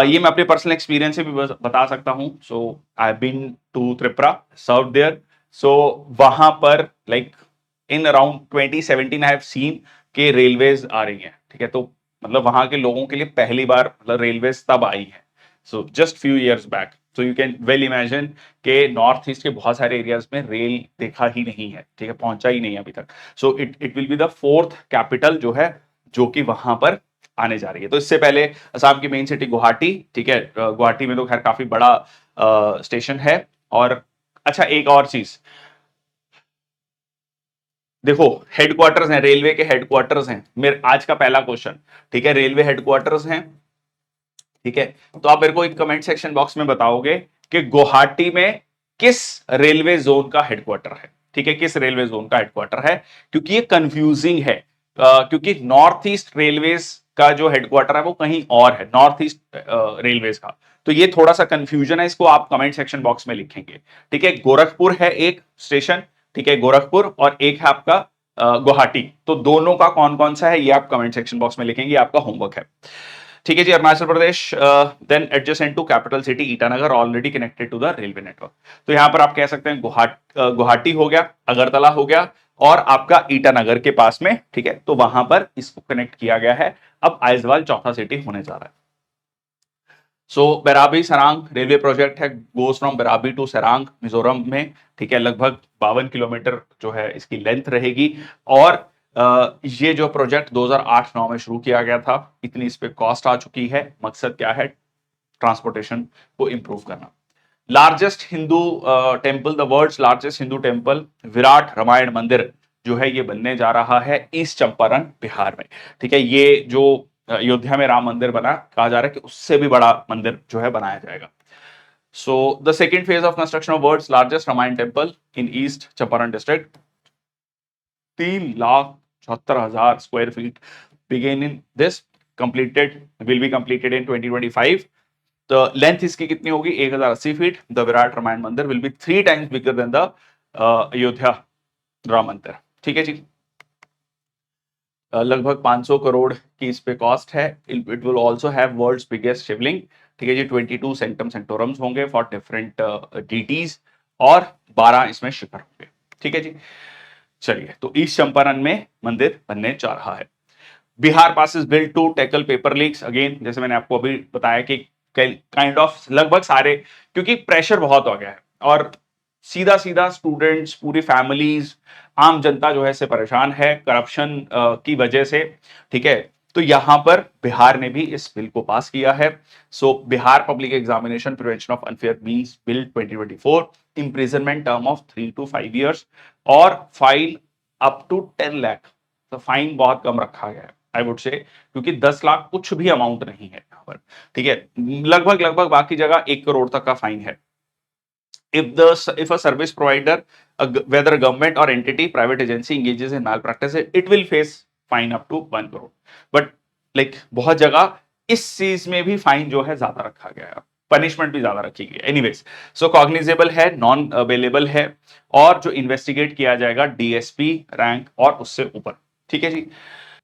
ये मैं अपने पर्सनल एक्सपीरियंस से भी बता सकता हूं। So I have been to Tripura, serve there. So वहां पर like in around 2017 I have seen के रेलवेज आ रही हैं, ठीक है। तो मतलब वहां के लोगों के लिए पहली बार मतलब रेलवेज तब आई है, so just few years back. So you can well imagine के नॉर्थ ईस्ट के बहुत सारे एरियाज में रेल देखा ही नहीं है, ठीक है, पहुंचा ही नहीं है अभी तक। So it will be the fourth capital जो है, जो कि वहां पर आने जा रही है। तो इससे पहले असम की मेन सिटी गुवाहाटी, ठीक है, गुवाहाटी में तो खैर काफी बड़ा स्टेशन है। और अच्छा एक और चीज, देखो हेडक्वार्टर्स हैं, रेलवे के हेडक्वार्टर्स हैं, मेरे आज का पहला क्वेश्चन, ठीक है, रेलवे हेडक्वार्टर्स हैं, ठीक है। तो आप मेरे को एक कमेंट सेक्शन बॉक्स में बताओगे कि गुवाहाटी में किस रेलवे जोन का हेडक्वार्टर है, ठीक है, किस रेलवे जोन का हेडक्वार्टर है, क्योंकि ये कंफ्यूजिंग है, क्योंकि नॉर्थ ईस्ट रेलवेज का जो हेडक्वार्टर है वो कहीं और है, नॉर्थ ईस्ट रेलवेज का, तो ये थोड़ा सा कंफ्यूजन है, इसको आप कमेंट सेक्शन बॉक्स में लिखेंगे, ठीक है। गोरखपुर है एक स्टेशन, ठीक है, गोरखपुर, और एक है आपका गुवाहाटी, तो दोनों का कौन कौन सा है ये आप कमेंट सेक्शन बॉक्स में लिखेंगे, आपका होमवर्क है, ठीक है जी। Arunachal Pradesh then adjacent to capital city Itanagar already connected to the railway network, तो यहां पर आप कह सकते हैं गुवाहाटी हो गया, अगरतला हो गया, और आपका ईटानगर के पास में, ठीक है, तो वहां पर इसको कनेक्ट किया गया है। अब आइजवाल चौथा सिटी होने जा रहा है। सो बेराबी सरांग रेलवे प्रोजेक्ट है, goes from बेराबी to Sarang Mizoram में, ठीक है, लगभग 52 किलोमीटर जो है इसकी लेंथ रहेगी, और ये जो प्रोजेक्ट 2008-9 में शुरू किया गया था, इतनी इस पे कॉस्ट आ चुकी है, मकसद क्या है, ट्रांसपोर्टेशन को इंप्रूव करना। Largest Hindu temple, the world's largest Hindu temple Virat Ramayan Mandir जो है ये बनने जा रहा है ईस्ट चंपारण बिहार में, ठीक है। ये जो अयोध्या में राम मंदिर बना, कहा जा रहा है कि उससे भी बड़ा मंदिर जो है बनाया जाएगा। So the second phase of construction of world's largest Ramayan temple in East Champaran district, 3,74,000 square feet began in this, completed will be completed in 2025। तो लेंथ इसकी कितनी होगी, 1,080 फीट। द विराट रामायण मंदिर will be 3 times bigger than the Ayodhya Ram मंदिर, ठीक है जी। लगभग 500 करोड़ की इस पे कॉस्ट है। It will also have world's biggest Shivling, ठीक है जी। 22 सेंटम सेंटोरम्स होंगे फॉर डिफरेंट डीटीज, और 12 इसमें शिखर होंगे, ठीक है जी। चलिए, तो ईस्ट चंपारण में मंदिर बनने जा रहा है। Bihar passes bill to tackle paper leaks, again जैसे मैंने आपको अभी बताया कि काइंड ऑफ लगभग सारे, क्योंकि प्रेशर बहुत हो गया है, और सीधा सीधा स्टूडेंट्स, पूरी फैमिलीज, आम जनता जो है इससे परेशान है करप्शन की वजह से, ठीक है। तो यहां पर बिहार ने भी इस बिल को पास किया है। So Bihar public examination prevention of unfair means bill 2024, imprisonment term of 3 to 5 years, और फाइन अप टू 10 लाख, तो फाइन बहुत कम रखा गया है, आई वुड से, क्योंकि 10 लाख कुछ भी अमाउंट नहीं है यहाँ पर, ठीक है। लगभग लगभग बाकी जगह 1 करोड़ तक का फाइन है। if a service provider, whether a government or entity, private agency engages in malpractice, it will face fine up to 1 crore, but like बहुत जगह इस चीज में भी फाइन जो है ज्यादा रखा गया है, पनिशमेंट भी ज्यादा रखी गई है। एनीवेज, सो कॉग्निजेबल है, नॉन अवेलेबल है, और जो इन्वेस्टिगेट किया जाएगा डीएसपी रैंक और उससे ऊपर, ठीक है जी।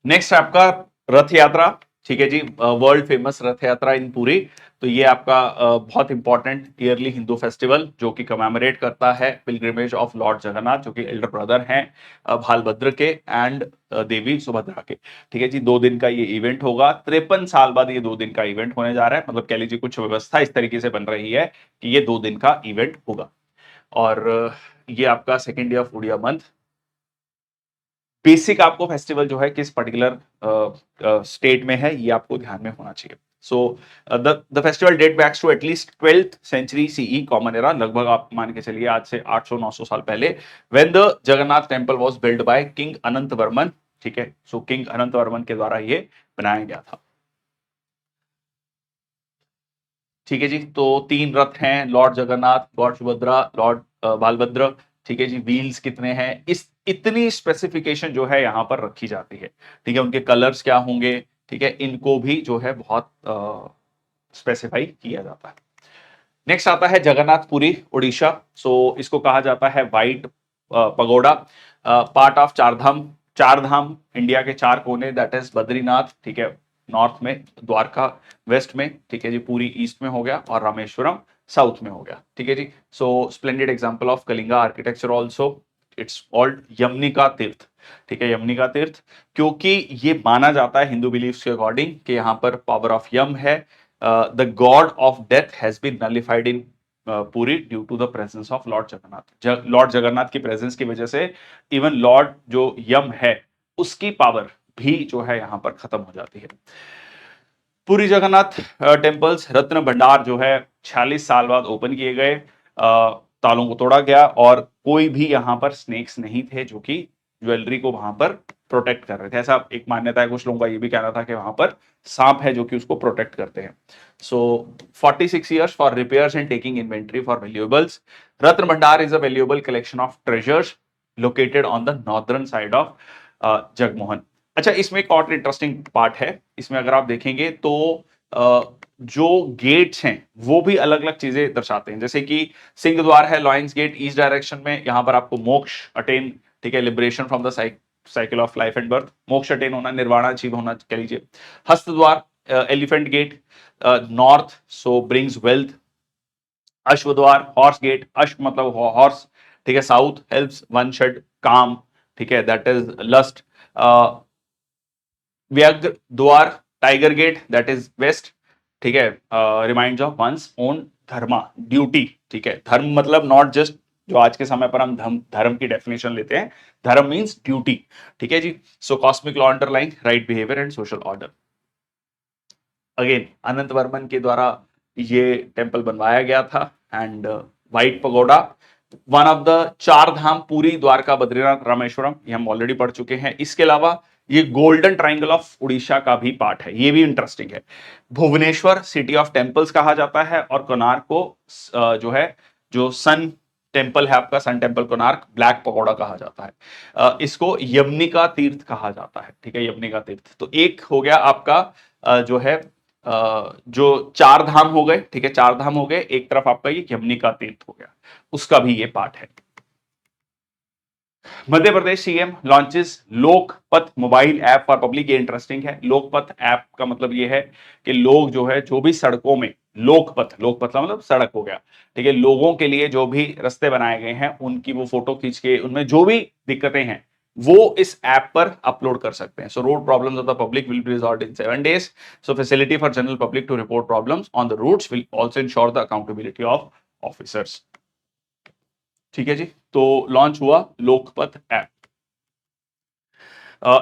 नेक्स्ट आपका रथ यात्रा, ठीक है जी, वर्ल्ड फेमस रथ यात्रा इन पुरी। तो ये आपका बहुत इंपॉर्टेंट ईयरली हिंदू फेस्टिवल जो कि कमेमोरेट करता है पिलग्रिमेज ऑफ लॉर्ड जगन्नाथ, जो कि एल्डर ब्रदर हैं भालभद्र के एंड देवी सुभद्रा के, ठीक है जी। 2 दिन का ये इवेंट होगा, 53 साल बाद ये 2 दिन का इवेंट होने जा रहा है, मतलब कह लीजिए कुछ व्यवस्था इस तरीके से बन रही है कि ये 2 दिन का इवेंट होगा। और ये आपका second day of Odia month. Basic आपको फेस्टिवल जो है किस पर्टिकुलर स्टेट में है ये आपको ध्यान में होना चाहिए। So the festival date backs to at least 12th century CE common era, लगभग आप मान के चलिए आज से 800-900 साल पहले, when the Jagannath temple was build by king Anant Varman, ठीक है। सो किंग अनंत वर्मन के द्वारा ये बनाया गया था, ठीक है जी। तो 3 रथ हैं, lord Jagannath, lord Subhadra, lord Balabhadra, ठीक है जी। व्हील्स कितने हैं, इस इतनी स्पेसिफिकेशन जो है यहां पर रखी जाती है, ठीक है। उनके कलर्स क्या होंगे, ठीक है, इनको भी जो है बहुत स्पेसिफाई किया जाता है। नेक्स्ट आता है जगन्नाथपुरी उड़ीसा। सो इसको कहा जाता है व्हाइट पगोडा, पार्ट ऑफ चार धाम इंडिया के 4 कोने, दैट इज बद्रीनाथ, ठीक है, नॉर्थ में, द्वारका वेस्ट में, ठीक है जी, पूरी ईस्ट में हो गया, और रामेश्वरम साउथ में हो गया, ठीक है जी। So splendid example of Kalinga architecture also, it's called Yamanika Tirtha, ठीक है, यमनिका तीर्थ, क्योंकि ये माना जाता है हिंदू बिलीफ्स के अकॉर्डिंग कि यहाँ पर पावर ऑफ यम है, the god of death has been nullified in Puri due to the presence of lord Jagannath. Lord Jagannath की प्रेजेंस की वजह से इवन लॉर्ड जो यम है उसकी पावर भी जो है यहां पर खत्म हो जाती है। पूरी जगन्नाथ टेम्पल्स रत्न भंडार जो है 46 साल बाद ओपन किए गए, तालों को तोड़ा गया, और कोई भी यहां पर स्नेक्स नहीं थे जो कि ज्वेलरी को वहां पर प्रोटेक्ट कर रहे थे। ऐसा एक मान्यता है, कुछ लोगों का ये भी कहना था कि वहां पर सांप है जो कि उसको प्रोटेक्ट करते हैं। So 46 years for repairs and taking inventory for valuables. Ratna Bhandar is a valuable collection of treasures located on the northern side of Jagmohan. अच्छा, इसमें एक और इंटरेस्टिंग पार्ट है। इसमें अगर आप देखेंगे तो जो गेट्स हैं वो भी अलग अलग चीजें दर्शाते हैं। जैसे कि सिंह द्वार है लॉयंस गेट ईस्ट डायरेक्शन में, यहां पर आपको मोक्ष अटेन, ठीक है, liberation from the cycle of life and birth, मोक्ष अटेन होना, निर्वाण अचीव होना कह लीजिए। हस्त द्वार एलिफेंट गेट नॉर्थ, सो ब्रिंग्स वेल्थ। अश्व द्वार हॉर्स गेट, अश्व मतलब हॉर्स, ठीक है, साउथ हेल्प्स वन शेड काम, ठीक है, that is lust. Vyaghra Dwara tiger gate, that is west, ठीक है, reminds of ones own dharma, duty, ठीक है। धर्म मतलब नॉट जस्ट जो आज के समय पर हम धर्म की डेफिनेशन लेते हैं, धर्म मींस ड्यूटी, ठीक है जी। So cosmic law underline right behaviour and social order. Again Anant Varman के द्वारा ये टेम्पल बनवाया गया था। And white pagoda, one of the Char Dham, पूरी, द्वारका, बद्रीनाथ, रामेश्वरम, ये हम ऑलरेडी पढ़ चुके हैं। इसके अलावा ये गोल्डन ट्राइंगल ऑफ उड़ीसा का भी पार्ट है, ये भी इंटरेस्टिंग है। भुवनेश्वर सिटी ऑफ टेम्पल्स कहा जाता है, और कोणार्क को जो है, जो सन टेम्पल है आपका, sun temple Konark, black pagoda कहा जाता है। इसको यमनिका तीर्थ कहा जाता है, ठीक है, यमनिका तीर्थ। तो एक हो गया आपका जो है जो चार धाम हो गए, ठीक है, चार धाम हो गए। एक तरफ आपका ये यमनिका तीर्थ हो गया, उसका भी ये पार्ट है। Madhya Pradesh CM launches Lokpath mobile app for public, ये इंटरेस्टिंग है। लोकपथ ऐप का मतलब ये है कि लोग जो है, जो भी सड़कों में, लोकपथ, लोकपथ का मतलब सड़क हो गया, ठीक है, लोगों के लिए जो भी रास्ते बनाए गए हैं उनकी वो फोटो खींच के उनमें जो भी दिक्कतें हैं वो इस ऐप पर अपलोड कर सकते हैं। So road problems of the public will be resolved in 7 days। So facility for general public to report problems on the routes will also ensure the accountability of officers, ठीक है जी। तो लॉन्च हुआ लोकपथ ऐप।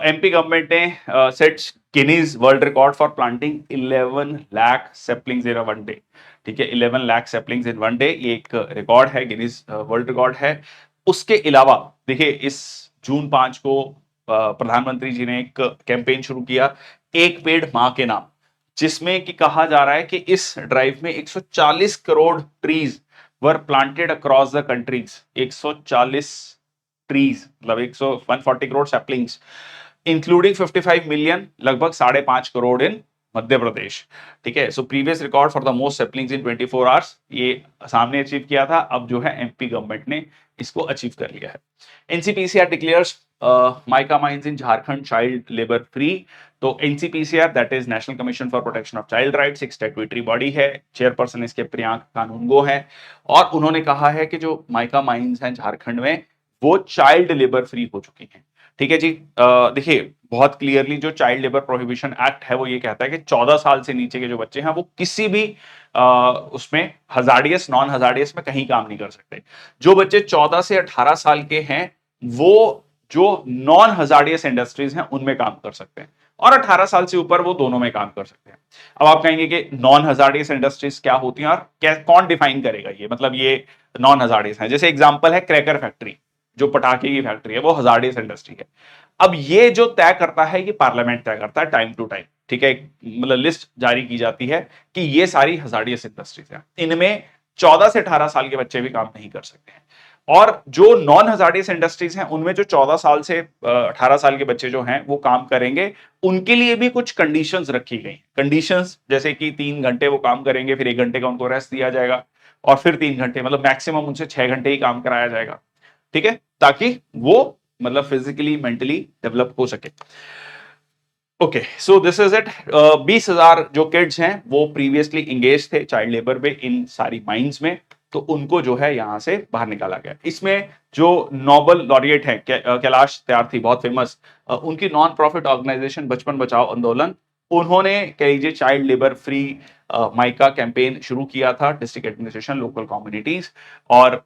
एमपी गवर्नमेंट ने sets Guinness world record for planting 11 lakh saplings in one day, ठीक है, 11 lakh saplings in one day, ये एक रिकॉर्ड है, गिनीज वर्ल्ड रिकॉर्ड है। उसके अलावा देखिए, इस जून 5 को प्रधानमंत्री जी ने एक कैंपेन शुरू किया, एक पेड़ मां के नाम, जिसमें कि कहा जा रहा है कि इस ड्राइव में 140 crore trees were planted across the countries. 140 trees मतलब 140 करोड़ सैपलिंग्स, इंक्लूडिंग 55 मिलियन, लगभग 5.5 करोड़ इन मध्य प्रदेश, ठीक है। So previous record for the most saplings in 24 hours ये सामने अचीव किया था, अब जो है एमपी गवर्नमेंट ने इसको अचीव कर लिया है। NCPCR declares mica mines in Jharkhand child labour free. तो NCPCR that is national commission for protection of child rights, एक स्टैट्यूटरी बॉडी है, चेयरपर्सन इसके प्रियांक कानूनगो है, और उन्होंने कहा है कि जो माइका माइंस हैं झारखंड में वो चाइल्ड लेबर फ्री हो चुकी हैं, ठीक है जी। देखिए बहुत क्लियरली जो चाइल्ड लेबर प्रोहिबिशन एक्ट है वो ये कहता है कि 14 साल से नीचे के जो बच्चे हैं वो किसी भी उसमें हजार्डियस नॉन हजार्डियस में कहीं काम नहीं कर सकते। जो बच्चे 14 से 18 साल के हैं वो जो नॉन हजार्डियस इंडस्ट्रीज हैं उनमें काम कर सकते हैं, और 18 साल से ऊपर वो दोनों में काम कर सकते हैं। अब आप कहेंगे कि नॉन हजार्डियस इंडस्ट्रीज क्या होती हैं और कौन डिफाइन करेगा ये, मतलब ये नॉन हजार्डियस है। जैसे एग्जांपल है क्रैकर फैक्ट्री, जो पटाखे की फैक्ट्री है, वो हजार्डियस इंडस्ट्री है। अब ये जो तय करता है ये पार्लियामेंट तय करता है टाइम टू टाइम, ठीक है, मतलब लिस्ट जारी की जाती है कि ये सारी हजार्डियस इंडस्ट्रीज है, इनमें 14 से 18 साल के बच्चे भी काम नहीं कर सकते हैं। और जो नॉन हजार्डियस इंडस्ट्रीज हैं उनमें जो 14 साल से 18 साल के बच्चे जो हैं वो काम करेंगे, उनके लिए भी कुछ कंडीशंस रखी गई। कंडीशंस जैसे कि 3 घंटे वो काम करेंगे, फिर 1 घंटे का उनको रेस्ट दिया जाएगा, और फिर 3 घंटे, मतलब मैक्सिमम उनसे 6 घंटे ही काम कराया जाएगा, ठीक है, ताकि वो मतलब फिजिकली मेंटली डेवलप हो सके। Okay, so this is it. 20,000 जो किड्स हैं वो प्रीवियसली इंगेज थे चाइल्ड लेबर में इन सारी माइंस में, तो उनको जो है यहां से बाहर निकाला गया। इसमें जो नोबल लॉरिएट है कैलाश त्यार्थी, बहुत फेमस, उनकी नॉन प्रॉफिट ऑर्गेनाइजेशन बचपन बचाओ आंदोलन, उन्होंने कह लीजिए child labour free mica campaign शुरू किया था, डिस्ट्रिक्ट एडमिनिस्ट्रेशन, लोकल कम्युनिटीज, और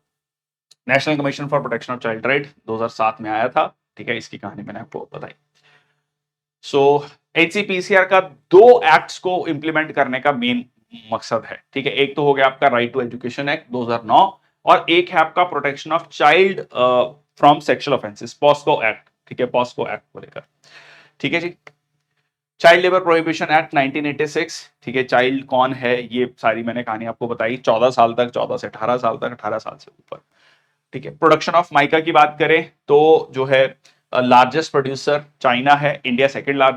national commission for protection of child right 2007 में आया था, ठीक है, इसकी कहानी मैंने आपको बताई। सो एचसीपीसीआर का 2 एक्ट्स को इंप्लीमेंट करने का मेन मकसद है, ठीक है। एक तो हो गया आपका राइट टू एजुकेशन एक्ट 2009, और एक है आपका protection of child from sexual offenses, POCSO act ठीक है, पॉस्को एक्ट को लेकर। ठीक है जी। चाइल्ड लेबर प्रोहिबिशन एक्ट 1986, ठीक है, चाइल्ड कौन है ये सारी मैंने कहानी आपको बताई, 14 साल तक, 14 से 18 साल तक, 18 साल से ऊपर। ठीक है, प्रोडक्शन ऑफ माइका की बात करें तो जो है लार्जेस्ट प्रोड्यूसर चाइना है, India second large,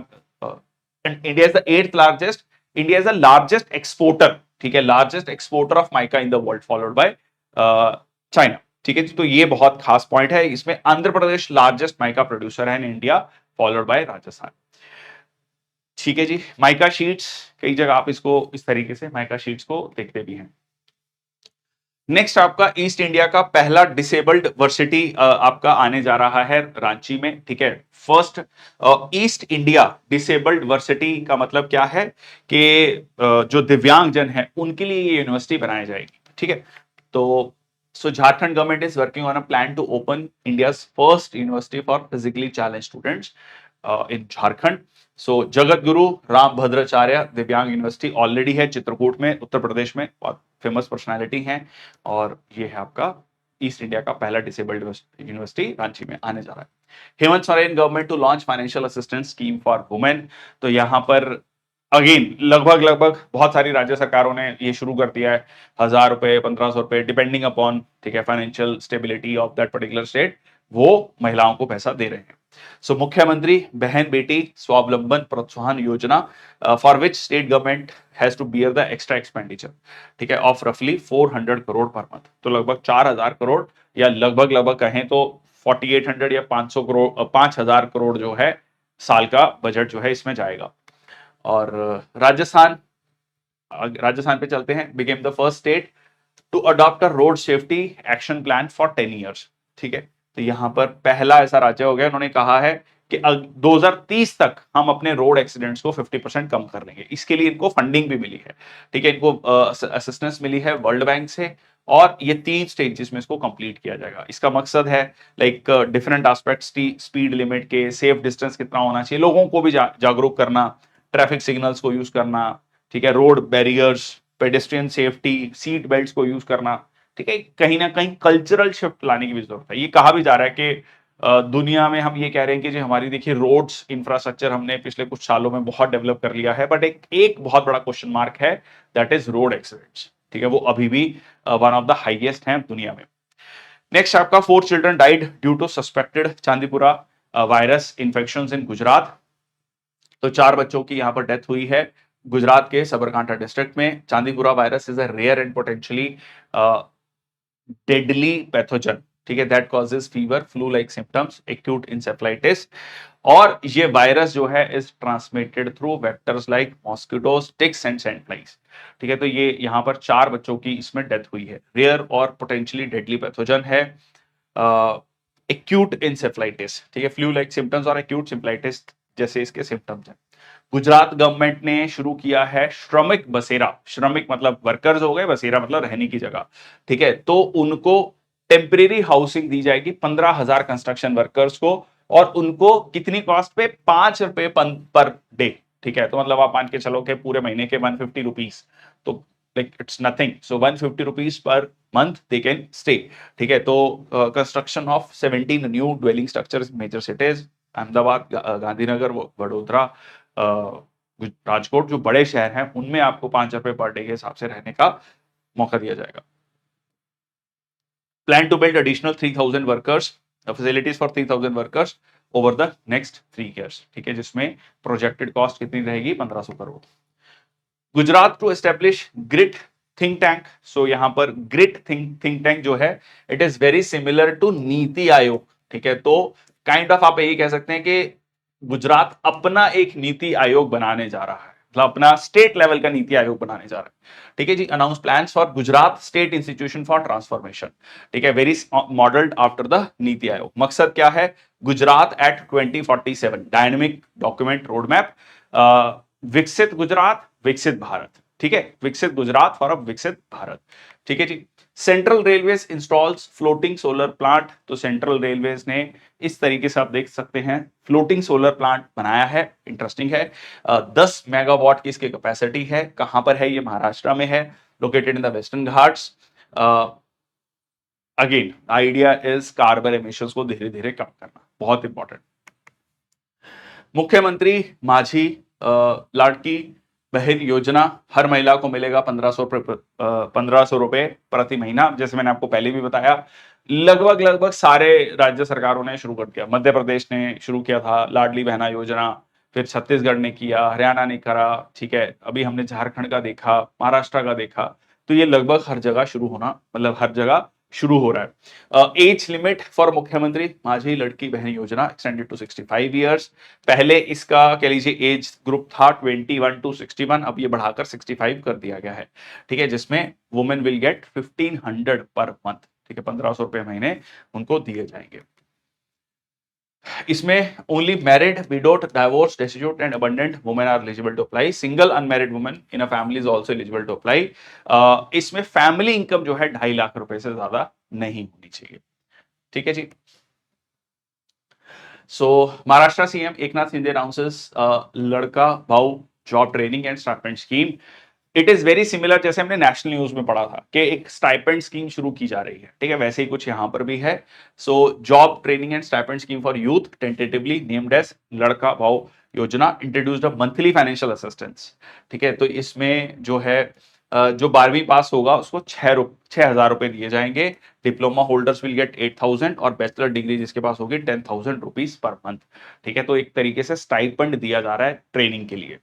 India is the 8th largest, India is the largest exporter, ठीक है, largest exporter of mica in the world followed by China. ठीक है, तो ये बहुत खास पॉइंट है। इसमें Andhra Pradesh largest mica producer है in India followed by Rajasthan. ठीक है जी। माइका शीट्स, कई जगह आप इसको इस तरीके से माइका शीट्स को देखते भी हैं। नेक्स्ट आपका ईस्ट इंडिया का पहला डिसेबल्ड वर्सिटी आपका आने जा रहा है रांची में। ठीक है, first east India disabled varsity का मतलब क्या है कि जो दिव्यांग जन है उनके लिए ये यूनिवर्सिटी बनाई जाएगी। ठीक है, तो so Jharkhand government is working on a plan to open India first university for physically challenge students in Jharkhand. So Jagat Guru Ram Bhadracharya दिव्यांग यूनिवर्सिटी ऑलरेडी है चित्रकूट में, उत्तर प्रदेश में, बहुत फेमस पर्सनालिटी हैं, और ये है आपका ईस्ट इंडिया का पहला डिसेबल्ड यूनिवर्सिटी रांची में आने जा रहा है। Hemant Soren government to launch financial assistance scheme for women. तो यहाँ पर अगेन लगभग लगभग बहुत सारी राज्य सरकारों ने ये शुरू कर दिया है, 1000 रुपए, 1500 रुपए, डिपेंडिंग अपॉन, ठीक है, financial stability of that particular state, वो महिलाओं को पैसा दे रहे हैं। सो मुख्यमंत्री बहन बेटी स्वावलंबन प्रोत्साहन योजना for which state government has to bear the extra expenditure, ठीक है, ऑफ रफली 400 करोड़ पर मंथ। तो लगभग 4000 करोड़, या लगभग लगभग कहें तो 4800 या 500 करोड़, 5000 करोड़ जो है साल का बजट जो है इसमें जाएगा। और राजस्थान, राजस्थान पे चलते हैं। Became the first state to adopt a road safety action plan for 10 years. ठीक है, तो यहां पर पहला ऐसा राज्य हो गया, उन्होंने कहा है कि 2030 तक हम अपने रोड एक्सीडेंट्स को 50% कम कर लेंगे। इसके लिए इनको फंडिंग भी मिली है। ठीक है, इनको असिस्टेंस मिली है वर्ल्ड बैंक से, और ये 3 स्टेजेस में इसको कंप्लीट किया जाएगा। इसका मकसद है like different aspects, speed limit के, सेफ डिस्टेंस कितना होना चाहिए, लोगों को भी जागरूक करना, ट्रैफिक सिग्नल्स को यूज करना, ठीक है, road barriers, pedestrian safety, seat belts को यूज करना। ठीक है, कहीं ना कहीं कल्चरल शिफ्ट लाने की भी जरूरत है। ये कहा भी जा रहा है कि दुनिया में हम ये कह रहे हैं कि जो हमारी देखिए रोड्स इंफ्रास्ट्रक्चर हमने पिछले कुछ सालों में बहुत डेवलप कर लिया है, बट एक बहुत बड़ा क्वेश्चन मार्क है, दैट इज रोड एक्सीडेंट्स। ठीक है, वो अभी भी वन ऑफ द हाईएस्ट हैं दुनिया में। नेक्स्ट आपका 4 children died due to suspected Chandipura virus infection in Gujarat. तो 4 बच्चों की यहां पर डेथ हुई है गुजरात के सबरकांठा डिस्ट्रिक्ट में। Chandipura virus is a rare and potentially deadly pathogen, ठीक है, that causes fever, flu like symptoms, acute encephalitis. और ये वायरस जो है is transmitted through vectors like mosquitoes, ticks and sand flies. ठीक है, तो ये यहाँ पर 4 बच्चों की इसमें डेथ हुई है। रेयर और पोटेंशियली डेडली पैथोजन है, एक्यूट इंसेफ्लाइटिस, ठीक है, फ्लू लाइक सिम्टम्स और एक्यूट सिम्प्लाइटिस जैसे इसके सिम्टम्स हैं। गुजरात गवर्नमेंट ने शुरू किया है श्रमिक बसेरा, श्रमिक मतलब वर्कर्स हो गए, बसेरा मतलब रहने की जगह। ठीक है, तो उनको टेम्परेरी हाउसिंग दी जाएगी 15,000 कंस्ट्रक्शन वर्कर्स को, और उनको कितनी कॉस्ट पे, 5 रुपए पर डे। ठीक है, तो मतलब आप मान के चलो कि पूरे महीने के 150 रुपीज, तो like it's nothing. So 150 rupees per month they can stay. ठीक है, तो construction of 17 new dwelling structures major cities, Ahmedabad, Gandhinagar, Vadodara, Rajkot, जो बड़े शहर हैं उनमें आपको 5 रुपए पर डे के हिसाब से रहने का मौका दिया जाएगा। Plan to build additional 3000 workers, facilities for 3000 workers over the next 3 years. ठीक है, जिसमें प्रोजेक्टेड कॉस्ट कितनी रहेगी, 1500 crore. Gujarat to establish GRIT think tank. So यहां पर ग्रिट थिंक टैंक जो है, it is very similar to NITI Aayog. ठीक है, तो काइंड ऑफ आप यही कह सकते हैं कि गुजरात अपना एक नीति आयोग बनाने जा रहा है, मतलब अपना स्टेट लेवल का नीति आयोग बनाने जा रहा है। ठीक है जी, announce plans for Gujarat state institution for transformation. ठीक है, very modelled after the NITI Aayog. मकसद क्या है, Gujarat at 2047 dynamic document road map, विकसित गुजरात विकसित भारत। ठीक है, विकसित गुजरात फॉर अ विकसित भारत। ठीक है जी। Central railways installs floating solar plant. तो सेंट्रल रेलवेज ने इस तरीके से आप देख सकते हैं फ्लोटिंग सोलर प्लांट बनाया है, इंटरेस्टिंग है। 10 मेगावाट की इसकी कैपेसिटी है। कहां पर है ये, महाराष्ट्र में है, located in the western Ghats. Again idea is carbon emissions को धीरे धीरे कम करना, बहुत इंपॉर्टेंट। मुख्यमंत्री माझी लाड़की बहन योजना, हर महिला को मिलेगा 1500 रुपए प्रति महीना। जैसे मैंने आपको पहले भी बताया, लगभग लगभग सारे राज्य सरकारों ने शुरू कर दिया। मध्य प्रदेश ने शुरू किया था लाडली बहना योजना, फिर छत्तीसगढ़ ने किया, हरियाणा ने करा, ठीक है, अभी हमने झारखंड का देखा, महाराष्ट्र का देखा। तो ये लगभग हर जगह शुरू होना, मतलब हर जगह शुरू हो रहा है। एज लिमिट फॉर मुख्यमंत्री माझी लड़की बहन योजना एक्सटेंडेड टू 65 ईयर्स। पहले इसका कह लीजिए एज ग्रुप था 21 टू 61, अब ये बढ़ाकर 65 कर दिया गया है, ठीक है, जिसमें women will get 1500 per month, ठीक है, 1500 रुपए महीने उनको दिए जाएंगे। इसमें only married, widowed, divorce, destitute and abandoned women are eligible to apply. Single unmarried women in a family is also eligible to apply. इसमें फैमिली इनकम जो है 2.5 लाख रुपए से ज्यादा नहीं होनी चाहिए, ठीक है जी। सो महाराष्ट्र सीएम एकनाथ शिंदे अनाउंसेस लड़का भाऊ job training and stipend scheme. It is very similar, जैसे हमने नेशनल न्यूज में पढ़ा था कि एक स्टाइपेंड स्कीम शुरू की जा रही है, ठीक है, वैसे ही कुछ यहां पर भी है। So job training and stipend scheme for youth tentatively named as लड़का भाव योजना introduced a monthly financial assistance, ठीक है। तो इसमें जो है जो 12वीं पास होगा उसको 6,000 रुपए दिए जाएंगे। डिप्लोमा होल्डर्स विल गेट 8,000 और बैचलर डिग्री जिसके पास होगी 10,000 रुपीज पर मंथ, ठीक है। तो एक तरीके से स्टाइपेंड दिया जा रहा है ट्रेनिंग के लिए,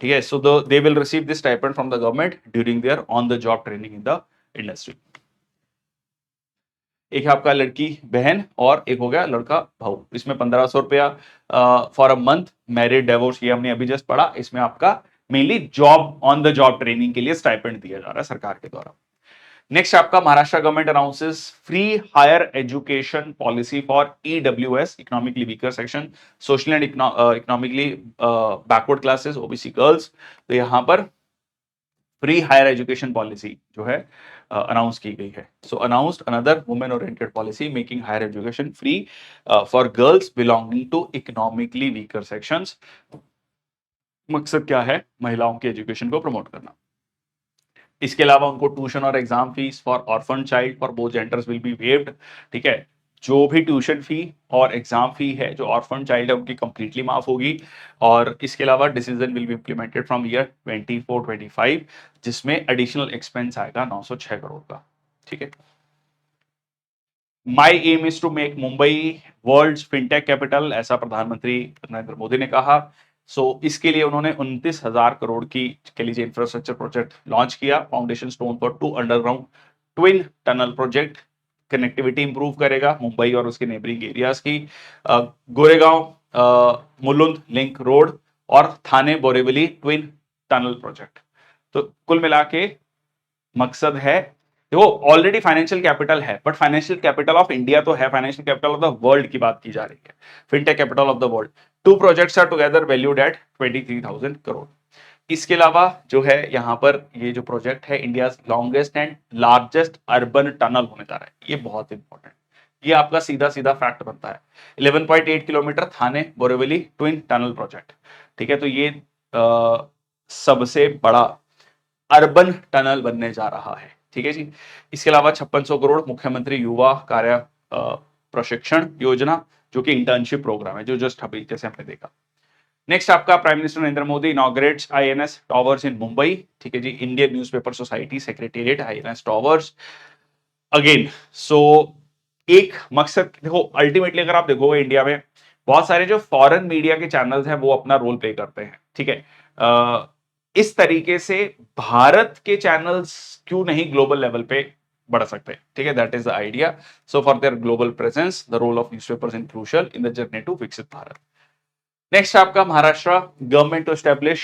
ठीक है। So they will receive this stipend from the government during their on the job training in the industry. एक है आपका लड़की बहन और एक हो गया लड़का भाऊ। इसमें 1500 रुपया for a month, married, divorce, ये हमने अभी जस्ट पढ़ा। इसमें आपका mainly job on the job training के लिए स्टाइपेंड दिया जा रहा है सरकार के द्वारा। नेक्स्ट आपका Maharashtra government announces free higher education policy for EWS, economically weaker section, social and economically backward classes, OBC girls. तो यहां पर फ्री हायर एजुकेशन पॉलिसी जो है अनाउंस की गई है। So announced another women oriented policy making higher education free for girls belonging to economically weaker sections. मकसद क्या है? महिलाओं के एजुकेशन को प्रमोट करना। इसके अलावा उनको ट्यूशन और exam fees for orphan child for both genders will be waived, ठीक है। जो भी ट्यूशन फी और एग्जाम फी है जो ऑर्फन चाइल्ड है उनकी कंप्लीटली माफ होगी। और इसके अलावा decision will be implemented from year 24-25, जिसमें एडिशनल एक्सपेंस आएगा 906 करोड़ का, ठीक है। My aim is to make Mumbai world fintech capital, ऐसा प्रधानमंत्री नरेंद्र मोदी ने कहा। इसके लिए उन्होंने 29,000 करोड़ की के लिए इंफ्रास्ट्रक्चर प्रोजेक्ट लॉन्च किया। Foundation stone for 2 underground twin tunnel project, connectivity improve करेगा मुंबई और उसके नेबरिंग एरियाज की। गोरेगांव मुलुंद लिंक रोड और Thane Borivali twin tunnel project. तो कुल मिला के मकसद है, देखो ऑलरेडी फाइनेंशियल कैपिटल है, but financial capital of India तो है, financial capital of the world की बात की जा रही है, fintech capital of the world. 2 projects are together valued at 23,000 crore. इसके अलावा जो है यहाँ पर ये जो प्रोजेक्ट है India longest and largest urban tunnel होने जा रहा है, ये बहुत इंपॉर्टेंट, ये आपका सीधा सीधा फैक्ट बनता है। 11.8 किलोमीटर थाने बोरेवली ट्विन टनल प्रोजेक्ट, ठीक है। तो ये सबसे बड़ा अर्बन टनल बनने जा रहा है, ठीक है जी। इसके अलावा 5600 करोड़ मुख्यमंत्री युवा कार्य प्रशिक्षण योजना, जो कि इंटर्नशिप प्रोग्राम है, जो जस्ट अभी जैसे हमने देखा। नेक्स्ट आपका prime minister Narendra Modi inaugurates INS towers in Mumbai, ठीक है जी। Indian newspaper society secretariat INS towers again. एक मकसद देखो, अल्टीमेटली अगर आप देखोगे इंडिया में बहुत सारे जो फॉरेन मीडिया के चैनल्स हैं वो अपना रोल प्ले करते हैं, ठीक है। इस तरीके से भारत के चैनल्स क्यों नहीं ग्लोबल लेवल पे बढ़ सकते, ठीक है। That is the idea. So for their global presence the role of newspapers in crucial in the journey to Viksit Bharat. Next आपका Maharashtra government to establish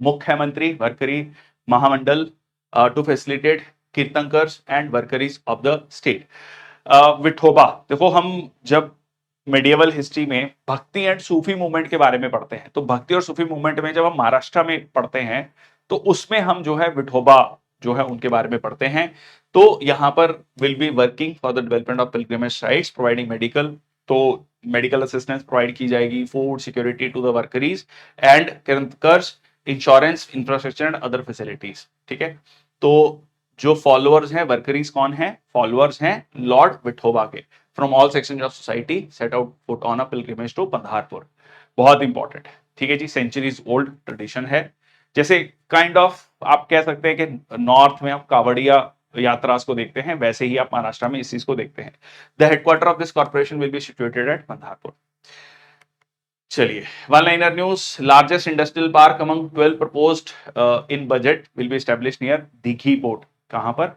Mukhyamantri Warkari Mahamandal to facilitate kirtankars and warkaris of the state. Vithoba, देखो हम जब मेडिएवल हिस्ट्री में भक्ति एंड सूफी मूवमेंट के बारे में पढ़ते हैं, तो भक्ति और सूफी मूवमेंट में जब हम महाराष्ट्र में पढ़ते हैं तो उसमें हम जो है विठोबा जो है उनके बारे में पढ़ते हैं। तो यहाँ पर will be working for the development of pilgrimage sites providing medical, तो मेडिकल असिस्टेंस प्रोवाइड की जाएगी, food security to the warkaris and kirtankars, insurance, infrastructure and other facilities, ठीक है। तो जो फॉलोअर्स हैं, वर्करीज कौन है? फॉलोअर्स हैं लॉर्ड विठोबा के, from all sections of society set out foot on a pilgrimage to Pandharpur. बहुत इंपॉर्टेंट है, ठीक है जी। सेंचुरीज ओल्ड ट्रेडिशन है, जैसे काइंड ऑफ आप कह सकते हैं कि नॉर्थ में आप कावड़िया यात्रा को देखते हैं, वैसे ही आप महाराष्ट्र में इस चीज को देखते हैं। The headquarter of this corporation will be situated at Mandharpur. चलिए, one liner news, largest industrial park among 12 proposed in budget will be establish near Dighi port. कहां पर?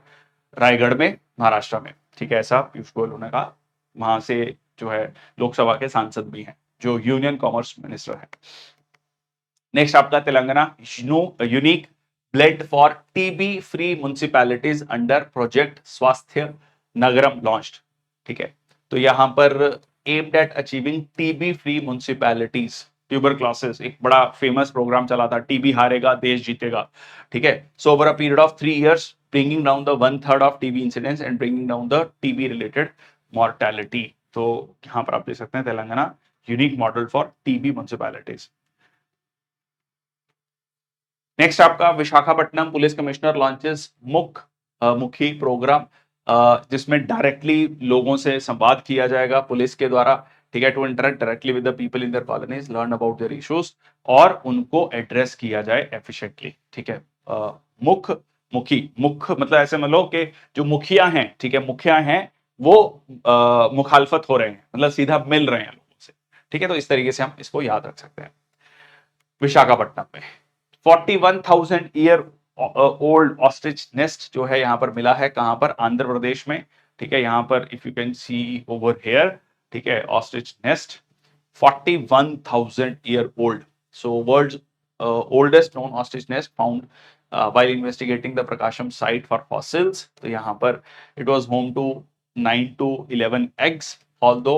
रायगढ़ में, महाराष्ट्र में, ठीक है, ऐसा पीयूष गोयल ने कहा। वहां से जो है लोकसभा के सांसद भी हैं, जो यूनियन कॉमर्स मिनिस्टर है। नेक्स्ट आपका Telangana, unique blade for TB free municipalities under project स्वास्थ्य नगरम लॉन्च्ड, ठीक है। तो यहां पर aimed at achieving TB free municipalities, tuberculosis एक बड़ा फेमस प्रोग्राम चला था, टीबी हारेगा देश जीतेगा, ठीक है। So over a period of 3 years, bringing down the 1/3 of TB incidents and bringing down the TB related mortality. तो यहां पर आप देख सकते हैं Telangana unique model for TB municipalities. Next आपका विशाखापट्टनम पुलिस कमिश्नर लॉन्चेस मुखी प्रोग्राम, जिसमें डायरेक्टली लोगों से संवाद किया जाएगा पुलिस के द्वारा, ठीक है, to interact directly with the people in their colonies, learn about their issues और उनको एड्रेस किया जाए एफिशिएंटली, ठीक है। मुख मतलब ऐसे मान लो कि जो मुखिया हैं, ठीक है, मुखिया हैं वो मुखालफत हो रहे हैं, मतलब सीधा मिल रहे हैं लोगों से, ठीक है। तो इस तरीके से हम इसको याद रख सकते हैं। विशाखापट्टनम में 41,000 ईयर ओल्ड ऑस्ट्रिच नेस्ट जो है यहां पर मिला है, कहां पर? आंध्र प्रदेश में, ठीक है। यहां पर if you can see over here, ठीक है, ostrich nest 41,000 year old. So world's oldest known ostrich nest found while investigating the Prakasham site for fossils। तो यहां पर it was home to 9 to 11 eggs, although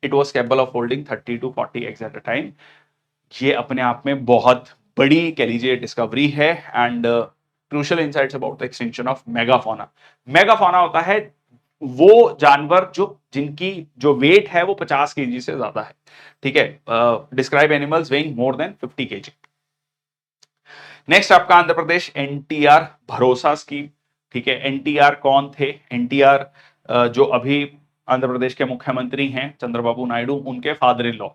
it was capable of holding 30 to 40 eggs at a time। ये अपने आप में बहुत बड़ी कह लीजिए डिस्कवरी है and crucial insights about the extension of megafauna. Megafauna होता है वो जानवर जो जिनकी जो वेट है वो 50 केजी से ज्यादा है, ठीक है। Describe animals weighing more than 50 KG. Next आपका आंध्र प्रदेश एनटीआर भरोसा स्कीम, ठीक है। एनटीआर कौन थे? एनटीआर जो अभी आंध्र प्रदेश के मुख्यमंत्री हैं चंद्रबाबू नायडू, उनके फादर इन लॉ,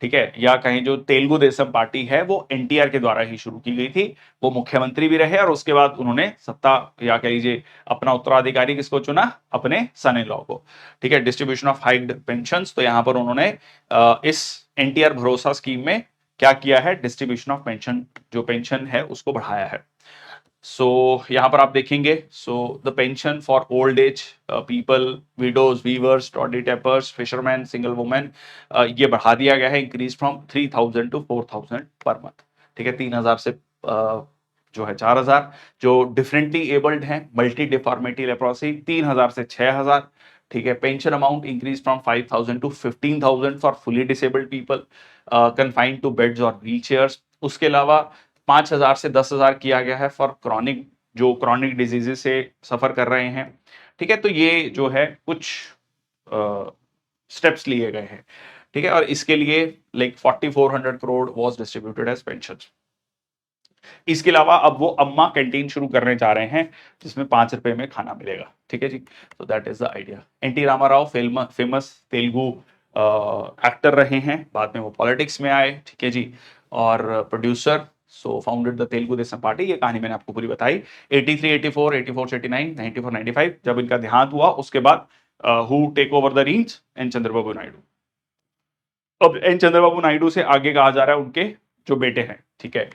ठीक है, या कहीं जो तेलुगु देशम पार्टी है वो एनटीआर के द्वारा ही शुरू की गई थी। वो मुख्यमंत्री भी रहे और उसके बाद उन्होंने सत्ता या कह लीजिए अपना उत्तराधिकारी किसको चुना? अपने सन इन लॉ को, ठीक है। डिस्ट्रीब्यूशन ऑफ हाइक्ड पेंशंस, तो यहां पर उन्होंने इस एनटीआर भरोसा स्कीम में क्या किया है? डिस्ट्रीब्यूशन ऑफ पेंशन, जो पेंशन है उसको बढ़ाया है। सो यहां पर आप देखेंगे, so the pension for old age people, widows, weavers, toddy tappers, fisherman, single women, ये बढ़ा दिया गया है, increase from 3,000 to 4,000 per month, ठीक है। 3,000 से जो है 4,000। जो डिफरेंटली एबल्ड हैं, मल्टी डिफॉर्मिटी लेप्रोसी, 3,000 से 6,000, ठीक है। Pension amount increase from 5,000 to 15,000 for fully disabled people confined to beds और व्हील चेयर्स। उसके अलावा 5,000 से 10,000 किया गया है फॉर क्रॉनिक, जो क्रॉनिक डिजीजेस से सफर कर रहे हैं, ठीक है। तो ये जो है कुछ स्टेप्स लिए गए हैं, ठीक है। और इसके लिए like 4400 crore was distributed age pension. इसके अलावा अब वो अम्मा कैंटीन शुरू करने जा रहे हैं जिसमें 5 रुपए में खाना मिलेगा, ठीक है जी। तो that is the idea. NT Rama Rao famous Telugu actor रहे हैं, बाद में वो पॉलिटिक्स में आए, ठीक है जी, और producer, so founded the Telugu Desam party. ये कहानी मैंने आपको पूरी बताई। 83, 84, 84 से 89, 94, 95 जब इनका देहांत हुआ उसके बाद who take over the reins? N Chandrababu Naidu. अब एन चंद्रबाबू नायडू से आगे कहा जा रहा है उनके जो बेटे हैं, ठीक है।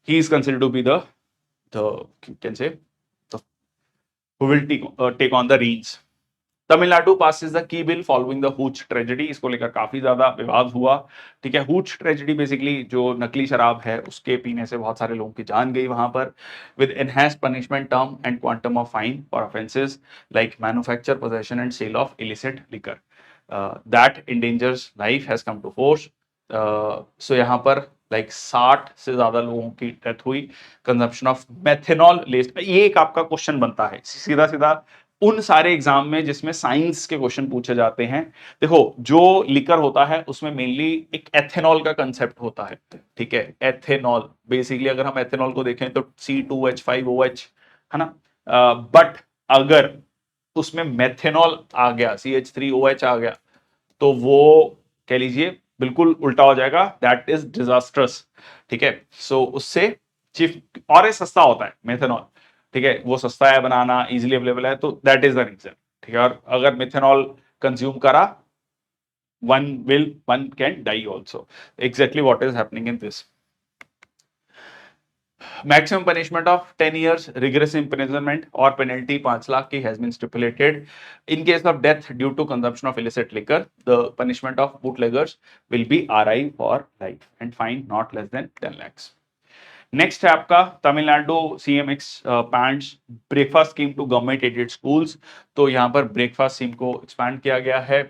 He is considered to be the you can say the who will take on the reins। Tamil Nadu passes the key bill following the hooch tragedy. इसको लेकर काफी ज्यादा विवाद हुआ, ठीक है। हूच ट्रेजेडी बेसिकली जो नकली शराब है उसके पीने से बहुत सारे लोगों की जान गई वहां पर, with enhanced punishment term and quantum of fine for offences like manufacture, possession and sale of illicit liquor that endangers life has come to force. So यहाँ पर लाइक 60 से ज्यादा लोगों की डेथ हुई। कंजम्पशन ऑफ मेथेनॉल लेस्ड, ये एक आपका क्वेश्चन बनता है सीधा सीधा उन सारे एग्जाम में जिसमें साइंस के क्वेश्चन पूछे जाते हैं। देखो जो लिकर होता है उसमें मेनली एक एथेनॉल का कंसेप्ट होता है, ठीक है। एथेनॉल बेसिकली अगर हम एथेनॉल को देखें तो C2H5OH है ना, बट अगर उसमें मेथेनॉल आ गया, CH3OH आ गया, तो वो कह लीजिए बिल्कुल उल्टा हो जाएगा, दैट इज डिजास्ट्रस। ठीक है, सो उससे चीफ, और ये सस्ता होता है मेथनॉल, ठीक है, वो सस्ता है बनाना, इजीली अवेलेबल है, तो दैट इज द रीजन। ठीक है, और अगर मेथनॉल कंज्यूम करा, one can die also. Exactly what is happening in this. Maximum punishment of 10 years, rigorous imprisonment or penalty 5 lakh ki has been stipulated. In case of death due to consumption of illicit liquor, the punishment of bootleggers will be RI for life and fine not less than 10 lakhs. Next है आपका Tamil Nadu CM expands breakfast scheme to government aided schools. तो यहाँ पर ब्रेकफास्ट स्कीम को एक्सपैंड किया गया है।